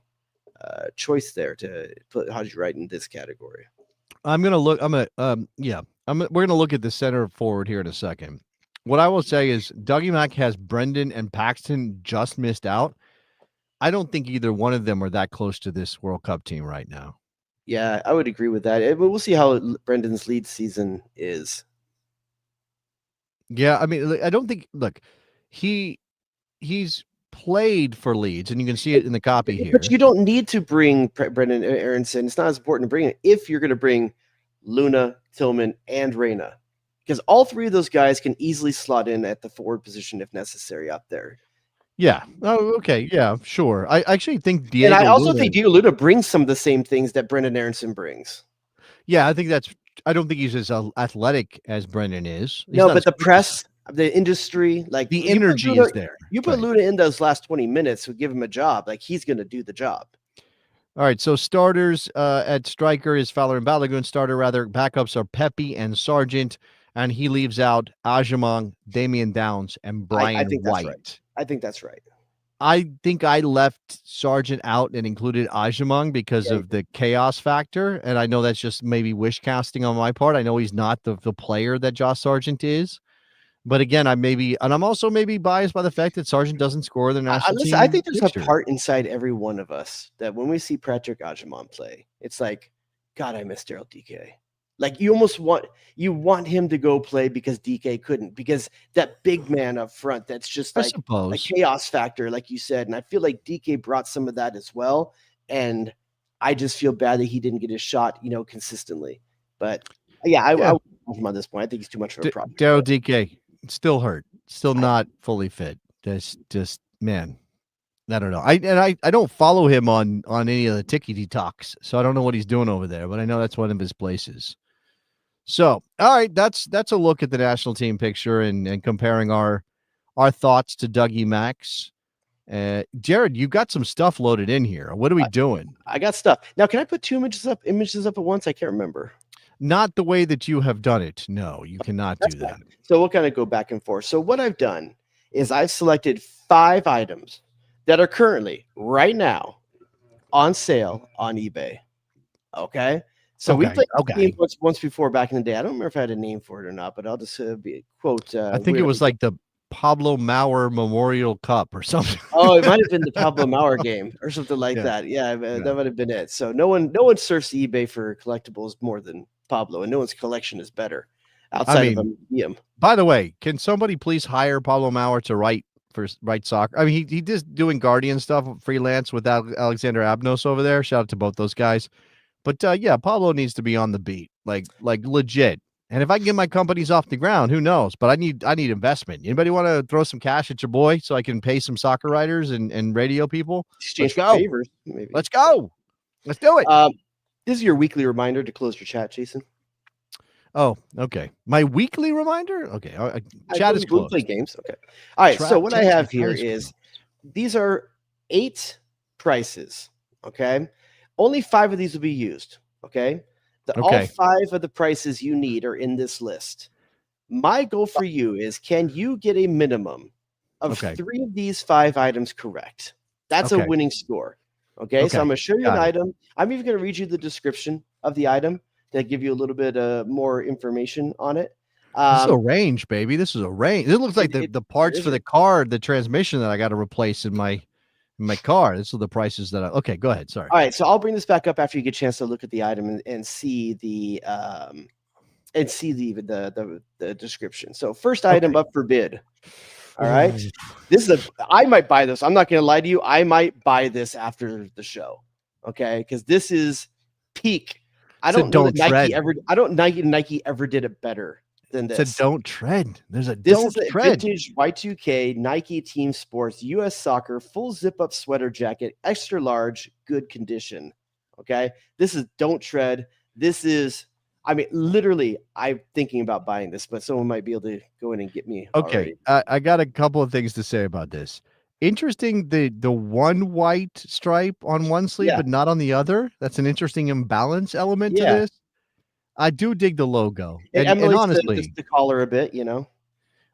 choice there to put Haji Wright in this category. I'm gonna look. I'm gonna we're gonna look at the center forward here in a second. What I will say is Dougie Mack has Brendan and Paxton just missed out. I don't think either one of them are that close to this World Cup team right now. Yeah, I would agree with that. But we'll see how Brendan's lead season is. Yeah, I mean, I don't think. Look, he's played for Leeds, and you can see it in the copy here. But you don't need to bring Brendan Aronson. It's not as important to bring it if you're going to bring Luna, Tillman, and Reyna, because all three of those guys can easily slot in at the forward position if necessary out there. Yeah. Oh, okay. Yeah, sure. I actually think Diego. And I also think Diego Luna brings some of the same things that Brendan Aronson brings. Yeah, I think that's. I don't think he's as athletic as Brendan is. He's no, but the press, the industry, like the energy is there. You put Luna in those last 20 minutes, would give him a job. Like he's going to do the job. All right, so starters at striker is Fowler and Balogun. Starter, rather, backups are Pepe and Sargent, and he leaves out Ajamong, Damian Downs, and Brian White. Right. I think that's right. I think I left Sargent out and included Ajamong because of the chaos factor, and I know that's just maybe wish casting on my part. I know he's not the player that Josh Sargent is. But again, I'm also maybe biased by the fact that Sargent doesn't score the national team. I think there's a part inside every one of us that when we see Patrick Ajamon play, it's like, God, I miss Daryl DK. Like you almost want him to go play because DK couldn't, because that big man up front, that's just like a chaos factor, like you said. And I feel like DK brought some of that as well. And I just feel bad that he didn't get his shot, consistently. But I want him on this point. I think he's too much of a problem. Daryl DK. Still hurt, still not fully fit. That's just, man, I don't know. I don't follow him on any of the Tiki talks, so I don't know what he's doing over there, but I know that's one of his places. So, all right, that's a look at the national team picture and comparing our thoughts to Dougie Max. Jared, you got some stuff loaded in here. What are we doing? I got stuff. Now, can I put two images up at once? I can't remember. Not the way that you have done it. No, you cannot do that. So we'll kind of go back and forth. So what I've done is I've selected 5 items that are currently right now on sale on eBay. Okay. So we played this game once before back in the day. I don't remember if I had a name for it or not, but I'll just quote. I think it was like the Pablo Mau Memorial Cup or something. Oh, it might have been the Pablo Mau game or something like that. Yeah, that might have been it. So no one surfs eBay for collectibles more than Pablo, and no one's collection is better outside of a museum. By the way, can somebody please hire Pablo Mauer to write soccer? I mean, he just doing Guardian stuff freelance with Alexander Abnos over there. Shout out to both those guys. But Pablo needs to be on the beat, like legit. And if I can get my companies off the ground, who knows? But I need investment. Anybody want to throw some cash at your boy so I can pay some soccer writers and radio people? Exchange favors, maybe. Let's go. Let's do it. This is your weekly reminder to close your chat, Jason. Oh, okay. My weekly reminder? Okay. Chat is closed. Play games. Okay. All right. So what I have here is these are 8 prices. Okay. Only 5 of these will be used. Okay. All 5 of the prices you need are in this list. My goal for you is, can you get a minimum of 3 of these 5 items correct? That's a winning score. Okay, so I'm going to show you an item. I'm even going to read you the description of the item to give you a little bit more information on it. This is a range, baby. This is a range. It looks like the parts for the car, the transmission that I got to replace in my car. This are the prices that okay, go ahead. Sorry. All right, so I'll bring this back up after you get a chance to look at the item and see the description. So first item up for bid. All right. I might buy this. I'm not going to lie to you. I might buy this after the show. Okay. Because this is peak. I don't know that Nike ever did it better than this. It's a don't tread. There's a don't tread. Vintage Y2K Nike Team Sports US Soccer full zip up sweater jacket, extra large, good condition. Okay. This is don't tread. This is, I mean, literally, I'm thinking about buying this, but someone might be able to go in and get me. Okay, I got a couple of things to say about this. Interesting, the one white stripe on one sleeve, but not on the other. That's an interesting imbalance element to this. I do dig the logo, and honestly, the collar a bit.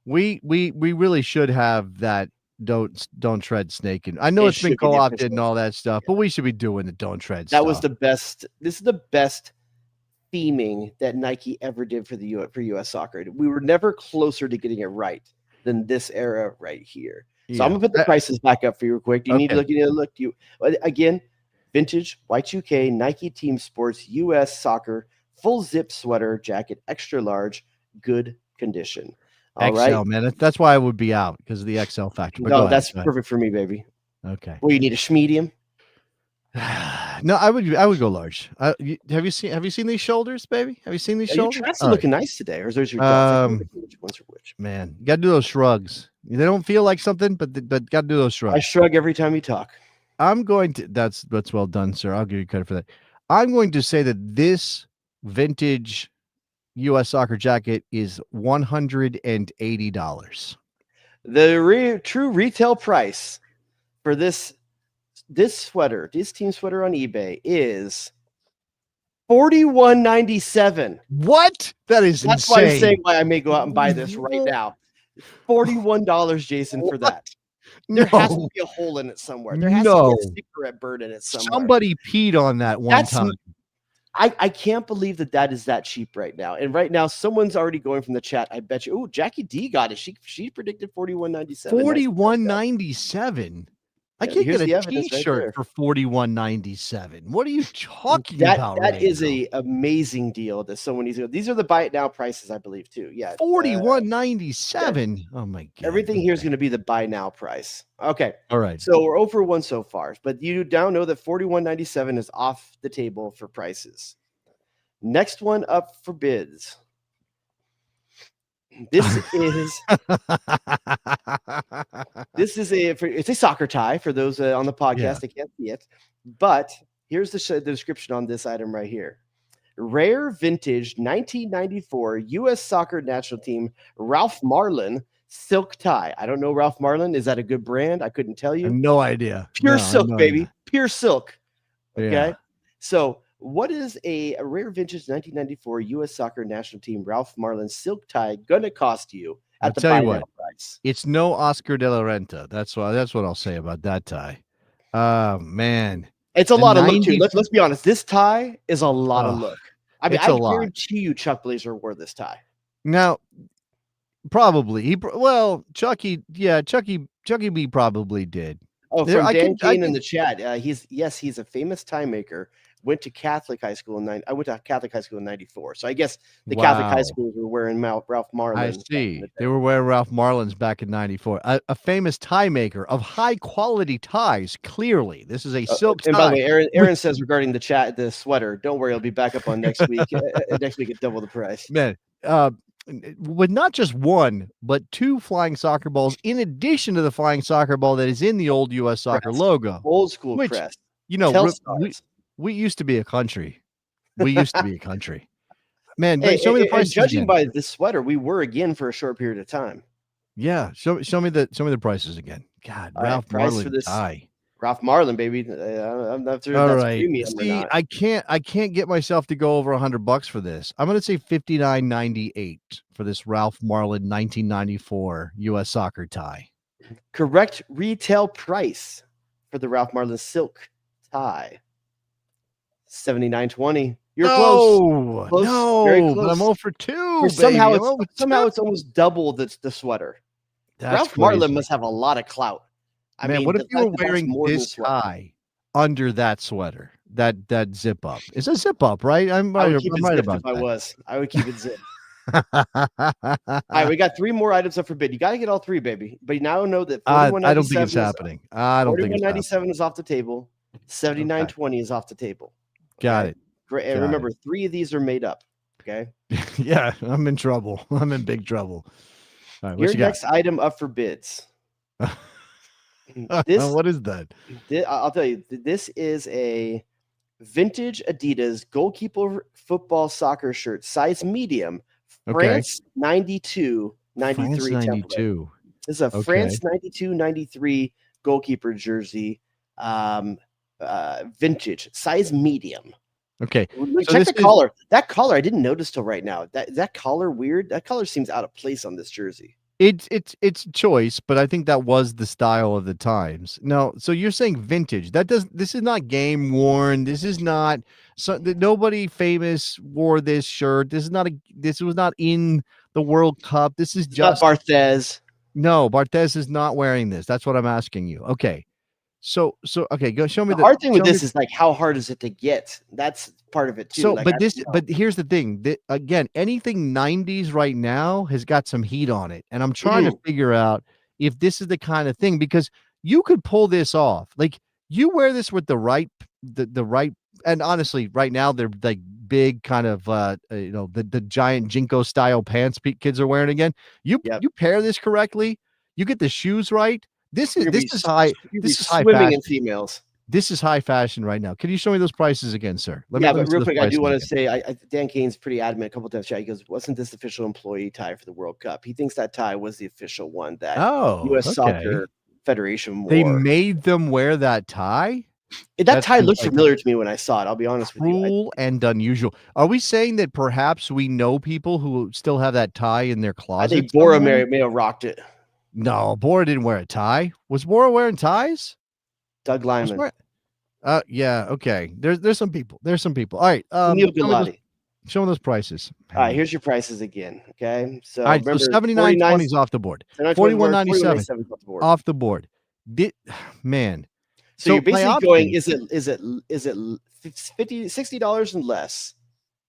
We really should have that. Don't tread snake, and I know it's been co-opted and all that stuff, but we should be doing the don't tread. That was the best. This is the best theming that Nike ever did for US soccer. We were never closer to getting it right than this era right here. So I'm gonna put the prices back up for you real quick. Do you need to look? You need to look. Again, vintage Y2K Nike Team Sports US Soccer full zip sweater jacket, extra large, good condition. All XL, right, man. That's why I would be out because of the XL factor. But no, that's perfect for me, baby. Okay. Well, you need a medium. No, I would go large. Have you seen these shoulders, baby? Have you seen these shoulders? Your traps are looking nice today, or is those your dots? Which ones are which? Man, you got to do those shrugs. They don't feel like something, but got to do those shrugs. I shrug every time you talk. I'm going to. That's well done, sir. I'll give you credit for that. I'm going to say that this vintage U.S. soccer jacket is $180. The true retail price for this sweater, this team sweater on eBay is $41.97. What? That's insane. Why I'm saying why I may go out and buy this right now. $41, Jason, for that. There has to be a hole in it somewhere. There has to be a cigarette bird in it somewhere. Somebody peed on that one time. I can't believe that is that cheap right now. And right now, someone's already going from the chat. I bet you. Oh, Jackie D got it. She predicted $41.97. $41.97. I can't get a T-shirt for $41.97. What are you talking about? That is a amazing deal that someone needs to go. These are the buy it now prices, I believe, too. Yeah, $41.97. Yeah. Oh my god! Everything here is going to be the buy now price. Okay, all right. So we're over one so far, but you now know that $41.97 is off the table for prices. Next one up for bids. This is it's a soccer tie for those on the podcast. They can't see it, but here's the description on this item right here: rare vintage 1994 U.S. Soccer National Team Ralph Marlin silk tie. I don't know Ralph Marlin. Is that a good brand? I couldn't tell you. No idea. Pure silk, baby. Pure silk. Okay, yeah. So. What is a rare vintage 1994 U.S. Soccer National Team Ralph Marlin silk tie gonna cost you at the buy now price? It's no Oscar de la Renta. That's what I'll say about that tie. Man, it's a lot of look too. Let's be honest. This tie is a lot of look. I mean, I guarantee you, Chuck Blazer wore this tie. Now, probably Chucky B probably did. Oh, from Dan Kane in the chat. He's a famous tie maker. Went to Catholic high school I went to Catholic high school in '94. So I guess the Catholic high schools were wearing Ralph Marlin. I see. They were wearing Ralph Marlins back in '94. A famous tie maker of high quality ties. Clearly, this is a silk tie. And by the way, Aaron says regarding the sweater, don't worry, it'll be back up on next week. Next week at double the price. Man, with not just one, but two flying soccer balls, in addition to the flying soccer ball that is in the old U.S. Soccer logo. Old school crest. You know, we used to be a country. Man, show me the price. Judging by this sweater, we were again for a short period of time. Yeah, show me the prices again. God, Ralph Marlin tie. Ralph Marlin, baby. I'm not sure. All right. See, I can't get myself to go over $100 for this. I'm going to say $59.98 for this Ralph Marlin 1994 U.S. Soccer tie. Correct retail price for the Ralph Marlin silk tie. $79.20. You're close. No, very close. But I'm 0 for 2. Somehow it's almost double the sweater. Ralph Marlin must have a lot of clout. I mean, what if you were wearing this tie under that sweater? That zip up. It's a zip up, right? I'm right about that. I would keep it zipped. All right, we got 3 more items up for bid. You got to get all 3, baby. But you now know that I don't think it's happening. I don't think it's happening. $41.97 is off the table. $79.20 is off the table. Got it. Great. And remember, 3 of these are made up. Okay. Yeah, I'm in trouble. I'm in big trouble. All right, your next item up for bids. What is that? I'll tell you. This is a vintage Adidas goalkeeper football soccer shirt, size medium, France 92-93 template. This is a France 92-93 goalkeeper jersey. Vintage, size medium. Okay. Check the collar. That collar I didn't notice till right now. That collar weird. That collar seems out of place on this jersey. It's choice, but I think that was the style of the times. No, so you're saying vintage. This is not game worn. This is not nobody famous wore this shirt. This was not in the World Cup. This is It's not just Barthez. no, Barthez is not wearing this. That's what I'm asking you. Okay. So okay, go show me The hard thing with show me- this is like how hard is it to get? That's part of it too. So, Like, but here's the thing. That, again, anything 90s right now has got some heat on it, and I'm trying to figure out if this is the kind of thing because you could pull this off. Like you wear this with the right, and honestly, right now they're like big kind of the giant Jinko style pants kids are wearing again. You pair this correctly, you get the shoes right. This is high. This is high swimming fashion. in females. This is high fashion right now. Can you show me those prices again, sir? But real quick, I do want to say, Dan Kane's pretty adamant a couple times. He goes, "Wasn't this official employee tie for the World Cup?" He thinks that tie was the official one that U.S. Soccer Federation wore. They made them wear that tie. That tie looked familiar to me when I saw it. I'll be honest with you. Cruel and unusual. Are we saying that perhaps we know people who still have that tie in their closet? I think Bora may have rocked it. No, Bora didn't wear a tie. Was Bora wearing ties? Doug Lyman. Yeah, okay. There's some people. There's some people. All right. Neil Galati. Show me those prices. All right, here's your prices again. Okay. So all right, so 79.20 is off the board. 41.97 off the board. Man. So you're basically going, is it $60 and less,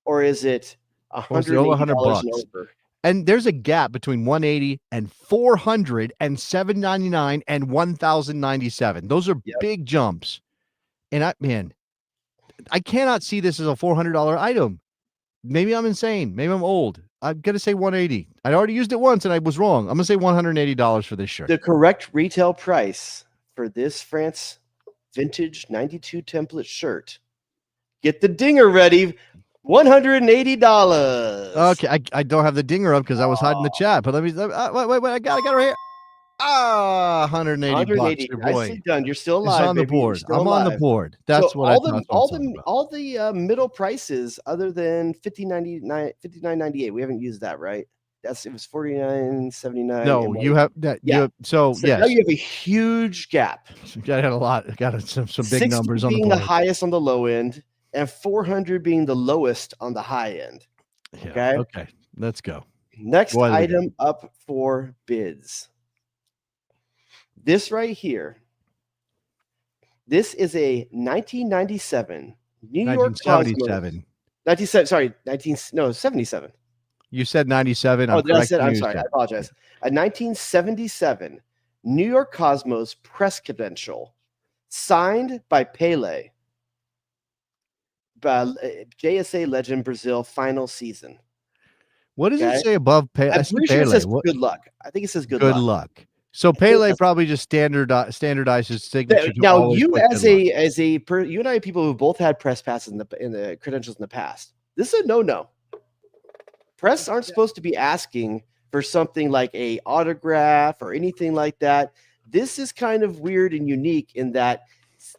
or is it $100 and over? And there's a gap between 180 and 400 and 799 and 1097. Those are big jumps. And I cannot see this as a $400 item. Maybe I'm insane. Maybe I'm old. I'm going to say 180. I already used it once and I was wrong. I'm going to say $180 for this shirt. The correct retail price for this France vintage 92 template shirt. Get the dinger ready. $180. Okay, I don't have the dinger up because I was hiding the chat. But let me wait. I got it right here. 180 bucks. Your boy. Nicely done. You're still alive. It's on the board. I'm on the board. That's so what I thought. All the middle prices other than $59.98. We haven't used that, right? It was $49.79. No, you have that. Yeah. So yes. Now you have a huge gap. Got a lot. Got some big numbers on the board. Being the highest on the low end, and 400 being the lowest on the high end. Yeah, okay. Let's go. Next item up for bids. This right here. This is a 1997 New York Cosmos. 77. You said 97. I'm sorry. I apologize. A 1977 New York Cosmos press credential signed by Pele. JSA legend Brazil final season. What does it say above Pele? I'm pretty sure it says good luck. I think it says good luck. So Pele probably just standardized his signature. Now you you and I people who both had press passes in the credentials in the past. This is a no. Press aren't supposed to be asking for something like a autograph or anything like that. This is kind of weird and unique in that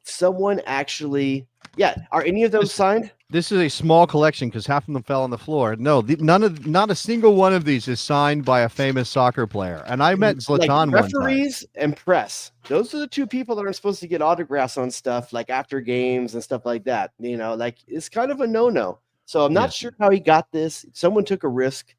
someone actually. Yeah, are any of those signed? This is a small collection because half of them fell on the floor. No, not a single one of these is signed by a famous soccer player. And I met Zlatan one time. Referees and press. Those are the two people that aren't supposed to get autographs on stuff like after games and stuff like that. You know, like it's kind of a no. So I'm not sure how he got this. Someone took a risk,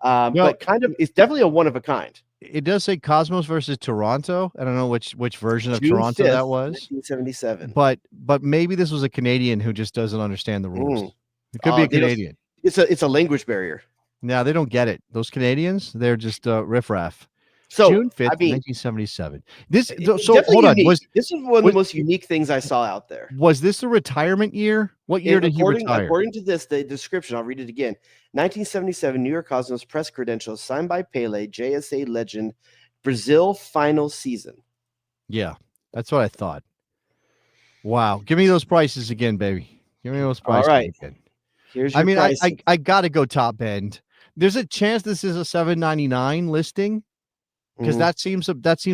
but kind of it's definitely a one of a kind. It does say Cosmos versus Toronto. I don't know which version of Toronto that was. 1977. But maybe this was a Canadian who just doesn't understand the rules. It could be a Canadian. It's a language barrier. No, they don't get it. Those Canadians, they're just riffraff. So June 5th, 1977. Hold on. This is one of the most unique things I saw out there. Was this a retirement year? What year did he retire? According to the description, I'll read it again. 1977 New York Cosmos press credentials signed by Pele, JSA legend, Brazil final season. Yeah, that's what I thought. Wow. Give me those prices again, baby. Give me those prices again. Here's your price. I got to go top end. There's a chance this is a $7.99 listing. Because that seems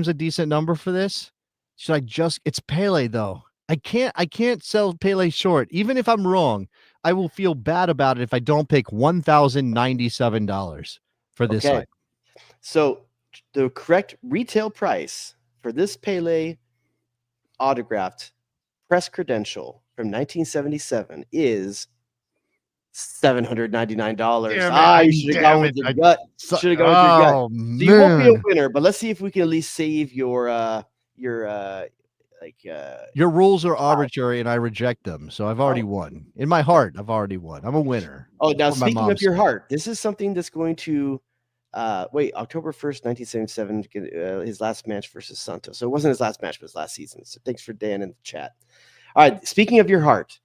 a decent number for this. Should I it's Pele though. I can't sell Pele short. Even if I'm wrong, I will feel bad about it if I don't pick $1,097 for this item. So the correct retail price for this Pele autographed press credential from 1977 is $799. You should have gone with your gut. Should have gone with your gut. Oh, So you won't be a man. winner, but let's see if we can at least save your Your rules are arbitrary, and I reject them. So I've already won. In my heart, I've already won. I'm a winner. Oh, now That's what my speaking mom of your said. heart, this is something that's going to October 1st, 1977, his last match versus Santos. So it wasn't his last match, but his last season. So thanks for Dan in the chat. All right, speaking of your heart,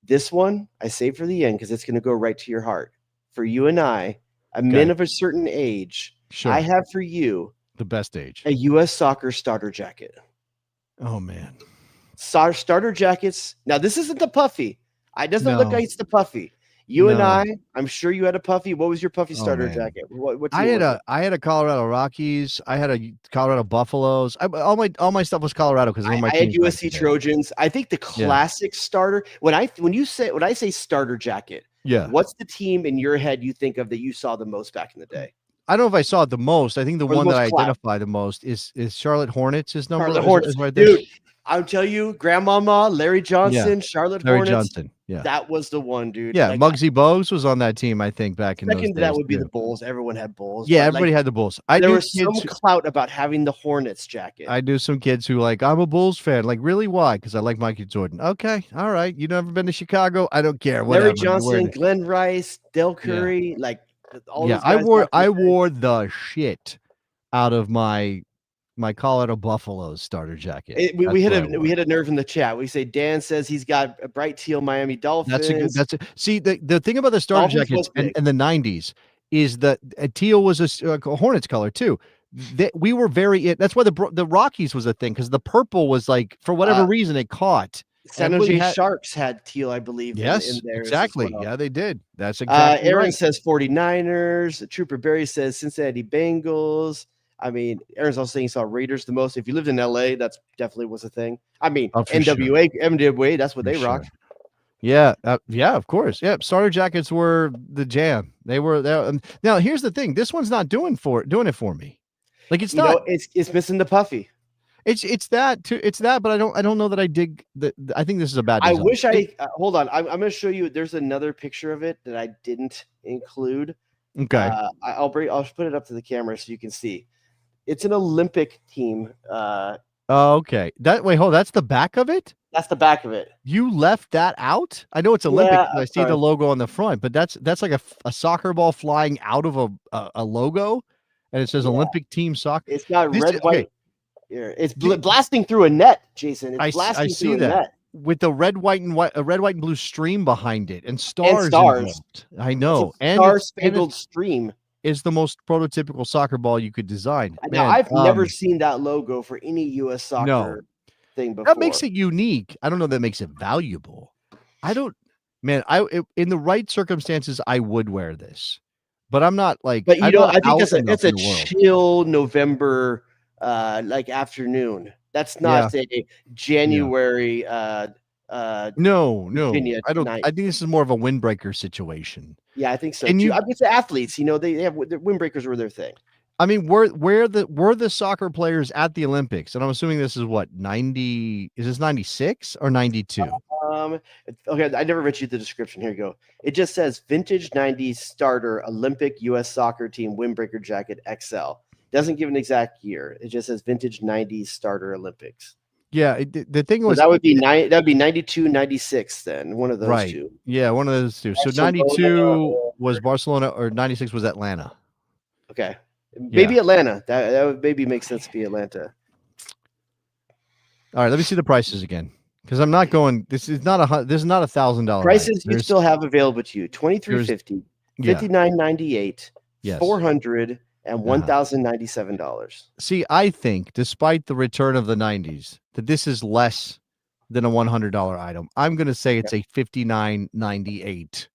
this one I saved for the end because it's going to go right to your heart. For you and I, men of a certain age, Sure. I have for you The best age. a U.S. Soccer starter jacket. Oh, man. Starter jackets. Now, this isn't the puffy. It doesn't look like it's the puffy. You and I'm sure you had a puffy. What was your puffy starter jacket? What I had a Colorado Rockies. I had a Colorado Buffaloes. All my stuff was Colorado because I had USC Trojans. I think the classic starter. When I say starter jacket, what's the team in your head you think of that you saw the most back in the day? I don't know if I saw it the most. I think the one that I identify the most is Charlotte Hornets. His number Charlotte Hornets, is right there. dude. I'll tell you, Grandmama, Larry Johnson, Charlotte Larry Hornets. Johnson. Yeah, that was the one, dude. Yeah, like, Muggsy Bogues was on that team, I think, back in those days. That would be the Bulls. Everyone had Bulls. Yeah, everybody had the Bulls. There was some clout about having the Hornets jacket. I knew some kids who I'm a Bulls fan. Like, really? Why? Because I like Michael Jordan. Okay, all right. You never been to Chicago? I don't care. Whatever. Larry Johnson, Glenn Rice, Del Curry, all those guys. I wore the shit out of my Colorado Buffaloes starter jacket. We hit a nerve in the chat. We say Dan says he's got a bright teal Miami Dolphins. See, the thing about the starter jackets and the 90s is that teal was a Hornets color too. We were that's why the Rockies was a thing, because the purple was for whatever reason it caught. San Jose Sharks had teal, I believe. Yes, in there exactly. Well. Yeah, they did. That's exactly Aaron right. says 49ers. Trooper Barry says Cincinnati Bengals. I mean, Aaron's also saying he saw Raiders the most. If you lived in LA, that's definitely was a thing. I mean, NWA, that's what they rocked. Yeah, of course. Yeah, starter jackets were the jam. They were there. Now, here's the thing. This one's not doing it for me. It's not. It's missing the puffy. It's that too. It's that, but I don't know that I dig. I think this is a bad design. I wish hold on. I'm going to show you. There's another picture of it that I didn't include. Okay. I'll put it up to the camera so you can see. It's an Olympic team. Okay. That's the back of it? That's the back of it. You left that out? I know it's Olympic. Yeah, I see the logo on the front, but that's like a soccer ball flying out of a logo, and it says Olympic team soccer. It's got white. It's blasting through a net, Jason. It's blasting through a net. With the red, white, and blue stream behind it, and stars. Involved. I know. And star-spangled stream is the most prototypical soccer ball you could design. Now, I've never seen that logo for any U.S. soccer thing before. That makes it unique. I don't know that makes it valuable. In the right circumstances, I would wear this, but I'm not like. But I think it's a chill November afternoon. That's not a January. No. I don't. I think this is more of a windbreaker situation. Yeah, I think so. And it's the athletes. They have the windbreakers were their thing. I mean, were the soccer players at the Olympics? And I'm assuming this is what 90. Is this 96 or 92? Okay, I never read you the description. Here you go. It just says vintage 90s starter Olympic U.S. soccer team windbreaker jacket XL. Doesn't give an exact year. It just says vintage 90s starter Olympics. Yeah, the thing was that would be 92, 96 then. One of those two. Yeah, one of those two. So 92 was Barcelona or 96 was Atlanta. Okay. Maybe Atlanta. That would maybe make sense to be Atlanta. All right, let me see the prices again. Because I'm not going. This is not $1,000 prices you still have available to you: $2,350, $59.98, $400, and $1,097. See, I think, despite the return of the 90s, that this is less than a $100 item. I'm going to say it's a $59.98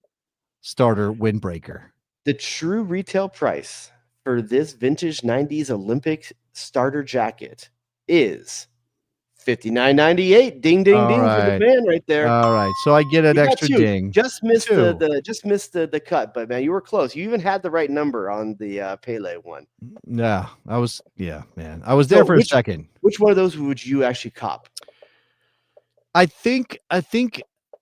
starter windbreaker. The true retail price for this vintage 90s Olympic starter jacket is $59.98. Ding ding All ding for the right. man right there. All right. So I get an You got extra 2. ding. Just missed Two. the cut, but man, you were close. You even had the right number on the Pele one. Yeah, I was. Yeah, man, I was there for a second. Which one of those would you actually cop? I think.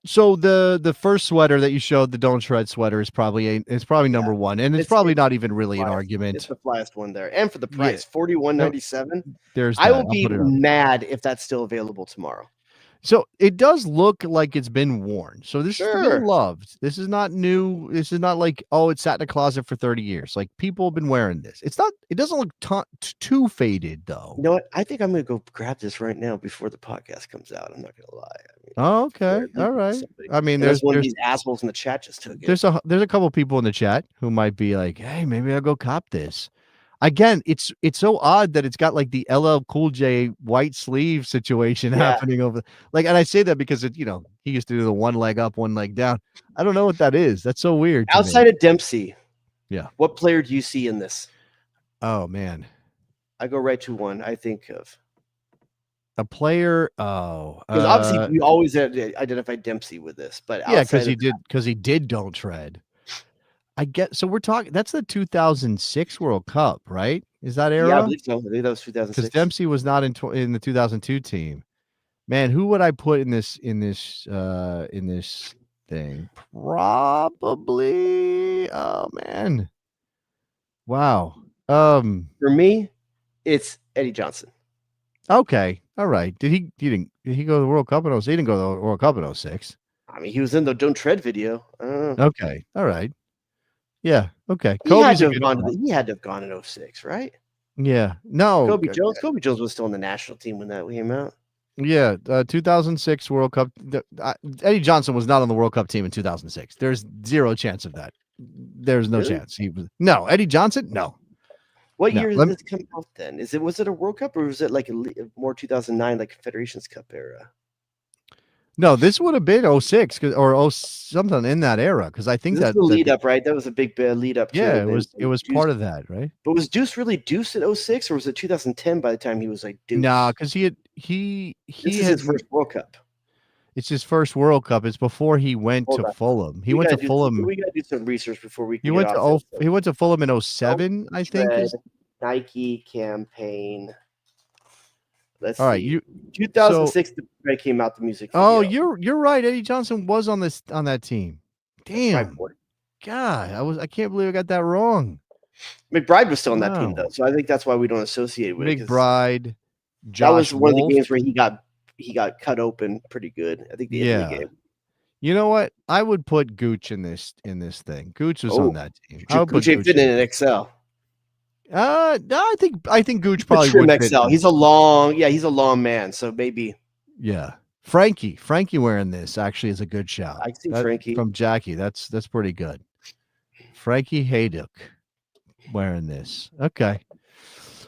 So the first sweater that you showed, the Don't Shred sweater, is probably number one, and it's probably not even really an argument. It's the flyest one there, and for the price, $41.97. There's I that. will be mad if that's still available tomorrow. So it does look like it's been worn. So this is been Sure. loved. This is not new. This is not like, oh, it sat in a closet for 30 years. Like, people have been wearing this. It's not. It doesn't look too faded though. You know what? I think I'm going to go grab this right now before the podcast comes out. I'm not going to lie. I mean, Oh, okay. All right. somebody. I mean, There's one of there's these assholes in the chat just took it. there's a couple people in the chat who might be like, hey, maybe I'll go cop this. Again, it's so odd that it's got like the LL Cool J white sleeve situation happening over. Like, and I say that because he used to do the one leg up, one leg down. I don't know what that is. That's so weird. Outside of Dempsey, yeah. What player do you see in this? Oh man, I go right to one. I think of a player. Oh, because obviously we always identify Dempsey with this, but yeah, because he did Don't Tread. I get. So we're talking. That's the 2006 World Cup, right? Is that era? Yeah, I believe so. I believe that was 2006. Because Dempsey was not in the 2002 team. Man, who would I put in this thing? Probably. Oh man. Wow. For me, it's Eddie Johnson. Okay. All right. Did he go to the World Cup in 06? He didn't go to the World Cup in 06. I mean, he was in the Don't Tread video. Okay. All right. Yeah. Okay. He had to have gone in 06, right? Yeah. No. Kobe Jones was still on the national team when that came out. Yeah. 2006 World Cup. Eddie Johnson was not on the World Cup team in 2006. There's zero chance of that. There's no chance. No, Eddie Johnson. No. What year did this come out then? Was it a World Cup or was it like a more 2009 like Confederations Cup era? No, this would have been 06 or something in that era because I think that's the lead up, right? That was a big lead up. Yeah, it was part of that, right? But was Deuce really Deuce at 06 or was it 2010 by the time he was like Deuce? No, because this is his first World Cup. It's his first World Cup. It's before he went to Fulham. He went to Fulham. We gotta do some research before we. He went to Fulham in 07, I think. Nike campaign. Let's all right, see. 2006 the came out the music video. Oh, you're right. Eddie Johnson was on that team. Damn. God, I can't believe I got that wrong. McBride was still on that team though, so I think that's why we don't associate with McBride. That was one of the games where he got cut open pretty good. I think the Italy game. You know what? I would put Gooch in this thing. Gooch was on that team. Gooch ain't fitting in an XL. No, I think Gooch probably would fit. He's a long man, so maybe. Yeah, Frankie wearing this actually is a good shot. I see Frankie from Jackie. That's pretty good. Frankie Haydock wearing this. Okay,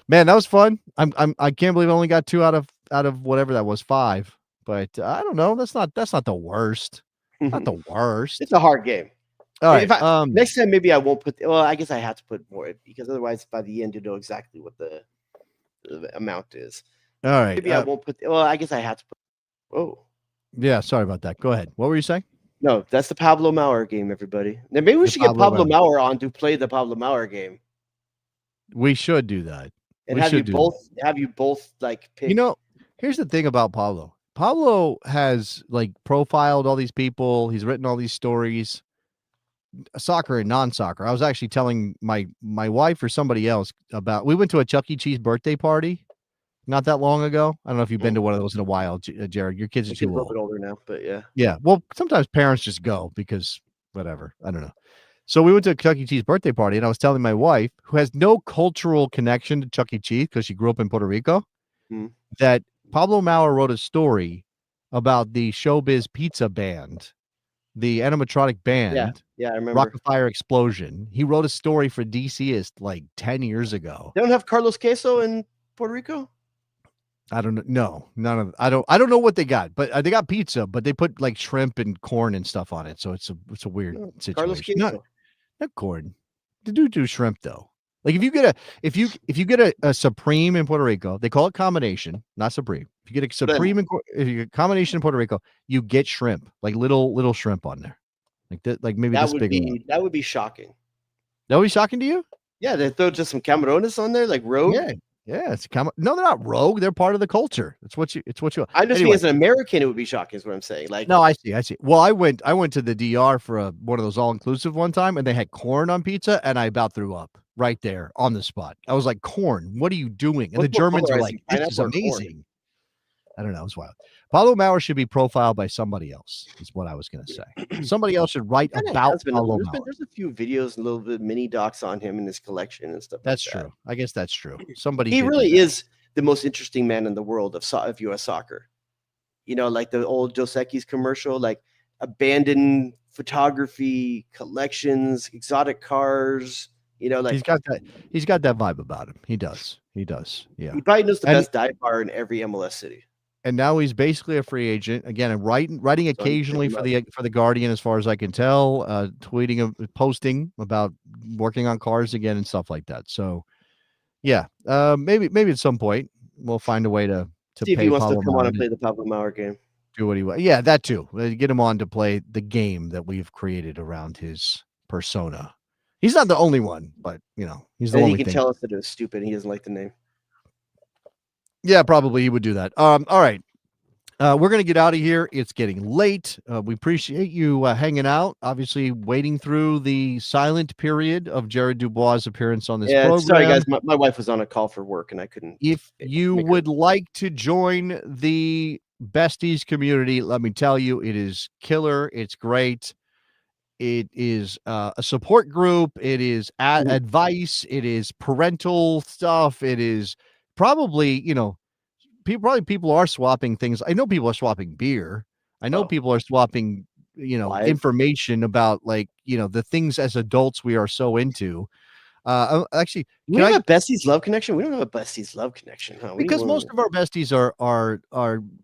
man, that was fun. I can't believe I only got 2 out of whatever that was 5. But I don't know. That's not the worst. Not the worst. It's a hard game. All right. Next time, maybe I won't put. Well, I guess I have to put more because otherwise, by the end, you know exactly what the amount is. All right. Maybe I won't put. Well, I guess I have to put. Oh. Yeah. Sorry about that. Go ahead. What were you saying? No, that's the Pablo Mau game, everybody. Now maybe we should get Pablo Mau on to play the Pablo Mau game. We should do that. And have you both like pick. You know, here's the thing about Pablo. Pablo has like profiled all these people. He's written all these stories. Soccer and non-soccer. I was actually telling my wife or somebody else about. We went to a Chuck E. Cheese birthday party not that long ago. I don't know if you've been to one of those in a while, Jared. Your kids are too old. A little bit older now, but yeah. Yeah. Well, sometimes parents just go because whatever. I don't know. So we went to a Chuck E. Cheese birthday party, and I was telling my wife, who has no cultural connection to Chuck E. Cheese because she grew up in Puerto Rico, that Pablo Mau wrote a story about the Showbiz Pizza Band. The animatronic band, yeah, I remember. Rocket Fire Explosion. He wrote a story for DCist like 10 years ago. They don't have Carlos Queso in Puerto Rico? I don't know. No, none of. I don't know what they got, but they got pizza, but they put like shrimp and corn and stuff on it, so it's a weird situation. Carlos Queso. Not corn. They do shrimp though. Like if you get a Supreme in Puerto Rico, they call it combination, not Supreme. If you get a supreme, if you get a combination in Puerto Rico, you get shrimp, like little shrimp on there, like that, like maybe this big. That would be shocking. That would be shocking to you? Yeah, they throw just some camarones on there, like rogue. Yeah. No, they're not rogue. They're part of the culture. It's what you. I just mean as an American, it would be shocking. Is what I'm saying. Like, no, I see. Well, I went to the DR for one of those all inclusive one time, and they had corn on pizza, and I about threw up right there on the spot. I was like, "Corn? What are you doing?" And the Germans were like, "This is amazing." I don't know. It's wild. Pablo Mau should be profiled by somebody else, is what I was going to say. Somebody else should write about Pablo Mau. There's a few videos, a little bit mini docs on him in his collection and stuff. That's true. I guess that's true. He really is the most interesting man in the world of U.S. soccer. You know, like the old Dos Equis commercial, like abandoned photography, collections, exotic cars. You know, like he's got that vibe about him. He does. Yeah. He probably knows the best dive bar in every MLS city. And now he's basically a free agent again, and writing occasionally for the Guardian, as far as I can tell, tweeting, posting about working on cars again and stuff like that. So, yeah, maybe at some point we'll find a way to see if he wants to come on and play the Pablo Mau game. Do what he wants. Yeah, that too. Get him on to play the game that we've created around his persona. He's not the only one, but he's the only. He can tell us that it was stupid. He doesn't like the name. Yeah, probably he would do that. All right. We're going to get out of here. It's getting late. We appreciate you hanging out, obviously waiting through the silent period of Jared Dubois' appearance on this program. Sorry, guys. My wife was on a call for work, and I couldn't. If you would like to join the Besties community, let me tell you, it is killer. It's great. It is a support group. It is advice. It is parental stuff. It is probably, people are swapping things. I know people are swapping beer. I know people are swapping, information about the things as adults we are so into. Actually, we have a Besties Love Connection. We don't have a Besties Love Connection, huh? Because most of our besties are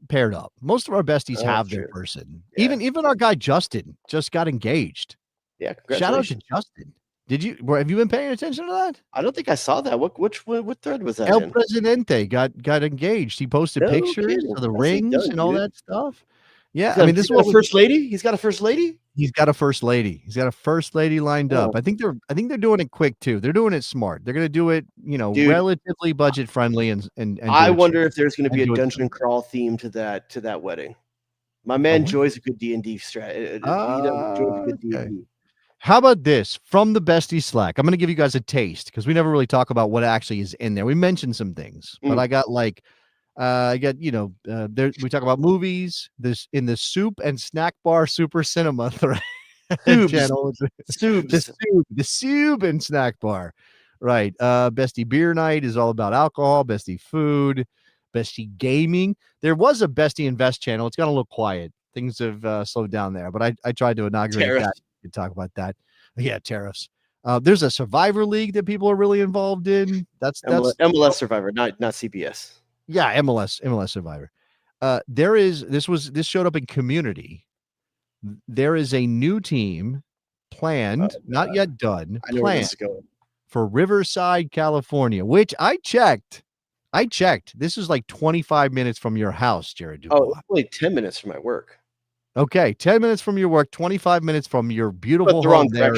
paired up. Most of our besties have their person. Yeah. Even our guy Justin just got engaged. Yeah, shout out to Justin. Have you been paying attention to that? I don't think I saw that. What thread was that? El Presidente got engaged. He posted pictures of the rings and all that stuff. Yeah, I mean, this is a first lady. He's got a first lady. He's got a first lady. He's got a first lady lined up. I think they're doing it quick too. They're doing it smart. They're going to do it, relatively budget friendly and. I wonder if there's going to be a dungeon crawl theme to that wedding. My man enjoys a good D&D strat. Enjoys a good D&D. How about this from the Bestie Slack? I'm going to give you guys a taste because we never really talk about what actually is in there. We mentioned some things, but I got we talk about movies. This in the Soup and Snack Bar Super Cinema thread channel. The Soup and Snack Bar, right? Bestie Beer Night is all about alcohol. Bestie Food, Bestie Gaming. There was a Bestie Invest channel. It's got a little quiet. Things have slowed down there, but I tried to inaugurate that. We could talk about that. Yeah, tariffs. There's a Survivor League that people are really involved in. That's MLS Survivor, not CBS. Yeah, MLS Survivor. This showed up in Community. There is a new team planned, not yet done, planned for Riverside, California, which I checked. This is like 25 minutes from your house, Jared Dubois. Oh, only 10 minutes from my work. Okay, 10 minutes from your work, 25 minutes from your beautiful home there.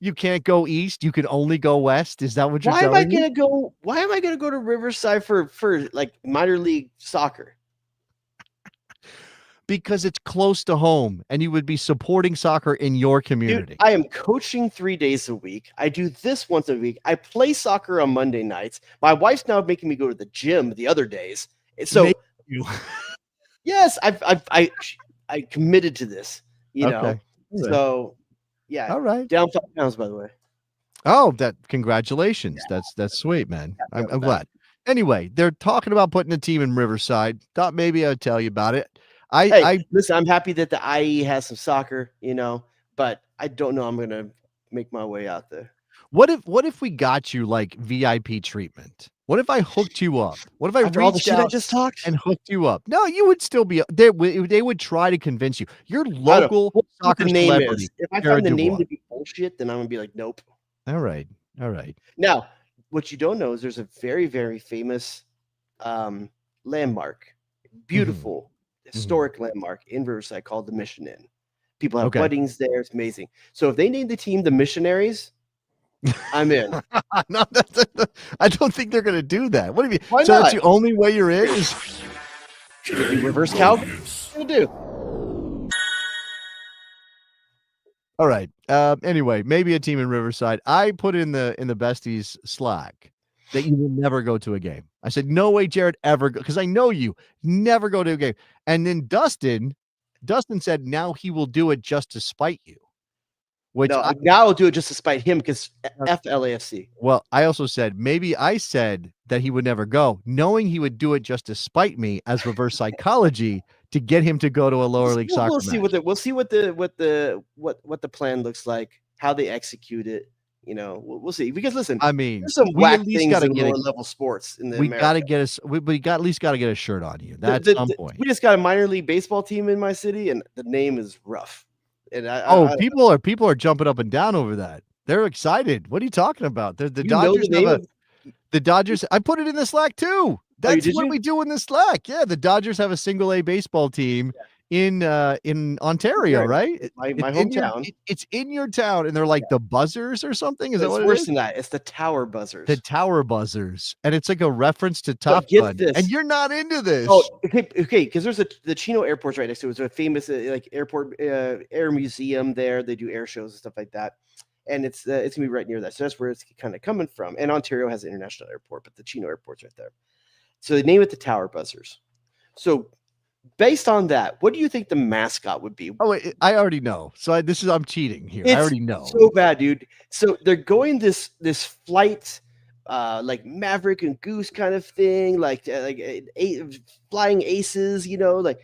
You can't go east. You can only go west. Is that what you're telling me? Why am I gonna go to Riverside for like minor league soccer? Because it's close to home, and you would be supporting soccer in your community. Dude, I am coaching 3 days a week. I do this once a week. I play soccer on Monday nights. My wife's now making me go to the gym the other days. So. Yes, I committed to this, know. So, yeah. All right. Down 5 pounds, by the way. Oh, congratulations. Yeah. That's sweet, man. I'm glad. Anyway, they're talking about putting a team in Riverside. Thought maybe I'd tell you about it. Listen, I'm happy that the IE has some soccer, but I don't know I'm gonna make my way out there. What if we got you like VIP treatment? What if I hooked you up? What if I reached all the shit out I just talked and hooked you up? No, you would still be there. They would try to convince you. Your local soccer celebrity. If I find the name to be bullshit, then I'm gonna be like, nope. All right. Now, what you don't know is there's a very, very famous landmark, beautiful, historic landmark in Riverside called the Mission Inn. People have weddings there. It's amazing. So if they name the team the Missionaries, I'm in. No, I don't think they're going to do that. What do you mean? Why so not? that's the only way you're in is reverse cowboy. What do you do? All right. Anyway, maybe a team in Riverside. I put in the besties Slack that you will never go to a game. I said, no way, Jared, ever go, because I know you never go to a game. And then Dustin said now he will do it just to spite you. Which now I'll do it just to spite him because F LAFC. Well, I also said maybe I said that he would never go, knowing he would do it just to spite me as reverse psychology to get him to go to a lower league soccer We'll see match. we'll see what the plan looks like, how they execute it. You know, we'll see. Because listen, I mean, there's some we whack at least things gotta in get lower level sports in the we America. got to get us. We got at least got to get a shirt on you. That's some point. We just got a minor league baseball team in my city, and the name is rough. And people are jumping up and down over that. They're excited. What are you talking about? The Dodgers the Dodgers. I put it in the Slack too. That's what we do in the Slack. Yeah, the Dodgers have a single A baseball team in Ontario, right? My hometown. It's in your town, and they're like the Buzzers or something. Is that what it is? It's worse than that. It's the Tower Buzzers. The Tower Buzzers, and it's like a reference to Top Gun. And you're not into this. Oh, okay, because there's the Chino Airport's right next to it. It's a famous like airport air museum there. They do air shows and stuff like that, and it's gonna be right near that. So that's where it's kind of coming from. And Ontario has an international airport, but the Chino Airport's right there. So they name it the Tower Buzzers. So based on that, what do you think the mascot would be? Oh, wait, I already know. So I'm cheating here. I already know. So bad, dude. So they're going this flight, like Maverick and Goose kind of thing, like flying aces. You know, like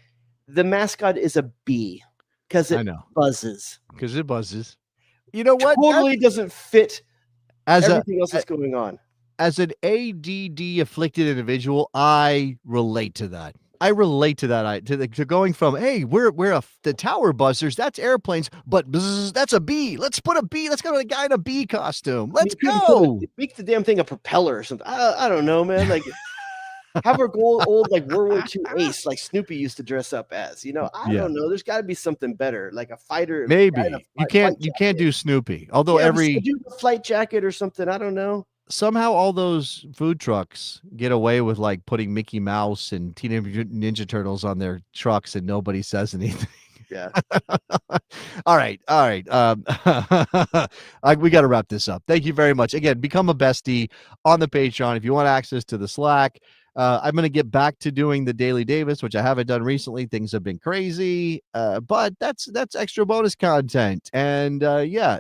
the mascot is a bee because it buzzes. Because it buzzes. You know what? Totally doesn't fit as everything else that's going on. As an ADD afflicted individual, I relate to that. To going from, hey, we're the Tower Buzzers, that's airplanes, but bzz, that's a bee. Let's put a bee. Let's go to a guy in a bee costume. Let's go. Make the damn thing a propeller or something. I don't know, man. Like have a old like World War II ace, like Snoopy used to dress up as. You know, I don't know. There's got to be something better, like a fighter. Maybe you can't do Snoopy. Although do a flight jacket or something. I don't know. Somehow all those food trucks get away with like putting Mickey Mouse and Teenage Mutant Ninja Turtles on their trucks and nobody says anything. Yeah. All right. We got to wrap this up. Thank you very much. Again, become a bestie on the Patreon. If you want access to the Slack, I'm going to get back to doing the Daily Davis, which I haven't done recently. Things have been crazy, but that's extra bonus content. And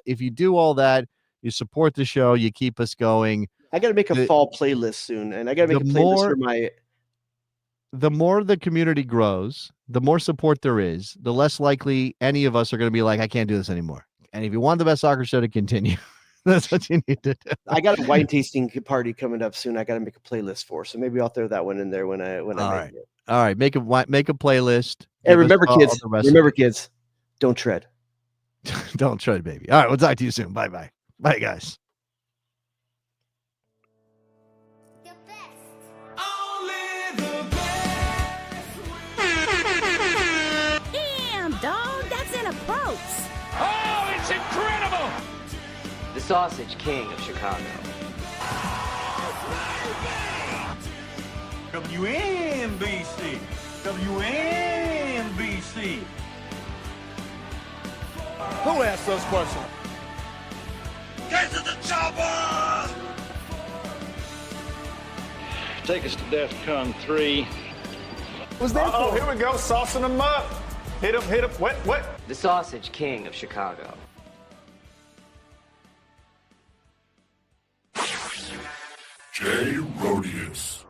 if you do all that, you support the show, you keep us going. I got to make a fall playlist soon, and I got to make a playlist for my. The more the community grows, the more support there is, the less likely any of us are going to be like, I can't do this anymore. And if you want the best soccer show to continue, that's what you need to do. I got a wine tasting party coming up soon. I got to make a playlist for, so maybe I'll throw that one in there when I make it. All right, make a playlist. Hey, remember, kids, don't tread. Don't tread, baby. All right, we'll talk to you soon. Bye, guys. Damn, dog, that's in a approach. Oh, it's incredible! The Sausage King of Chicago. WNBC. WNBC. Who asked those questions? Get to the chopper! Take us to DEFCON 3. Was that? Oh, here we go, saucing them up. Hit him. What? The Sausage King of Chicago. J. Rodius.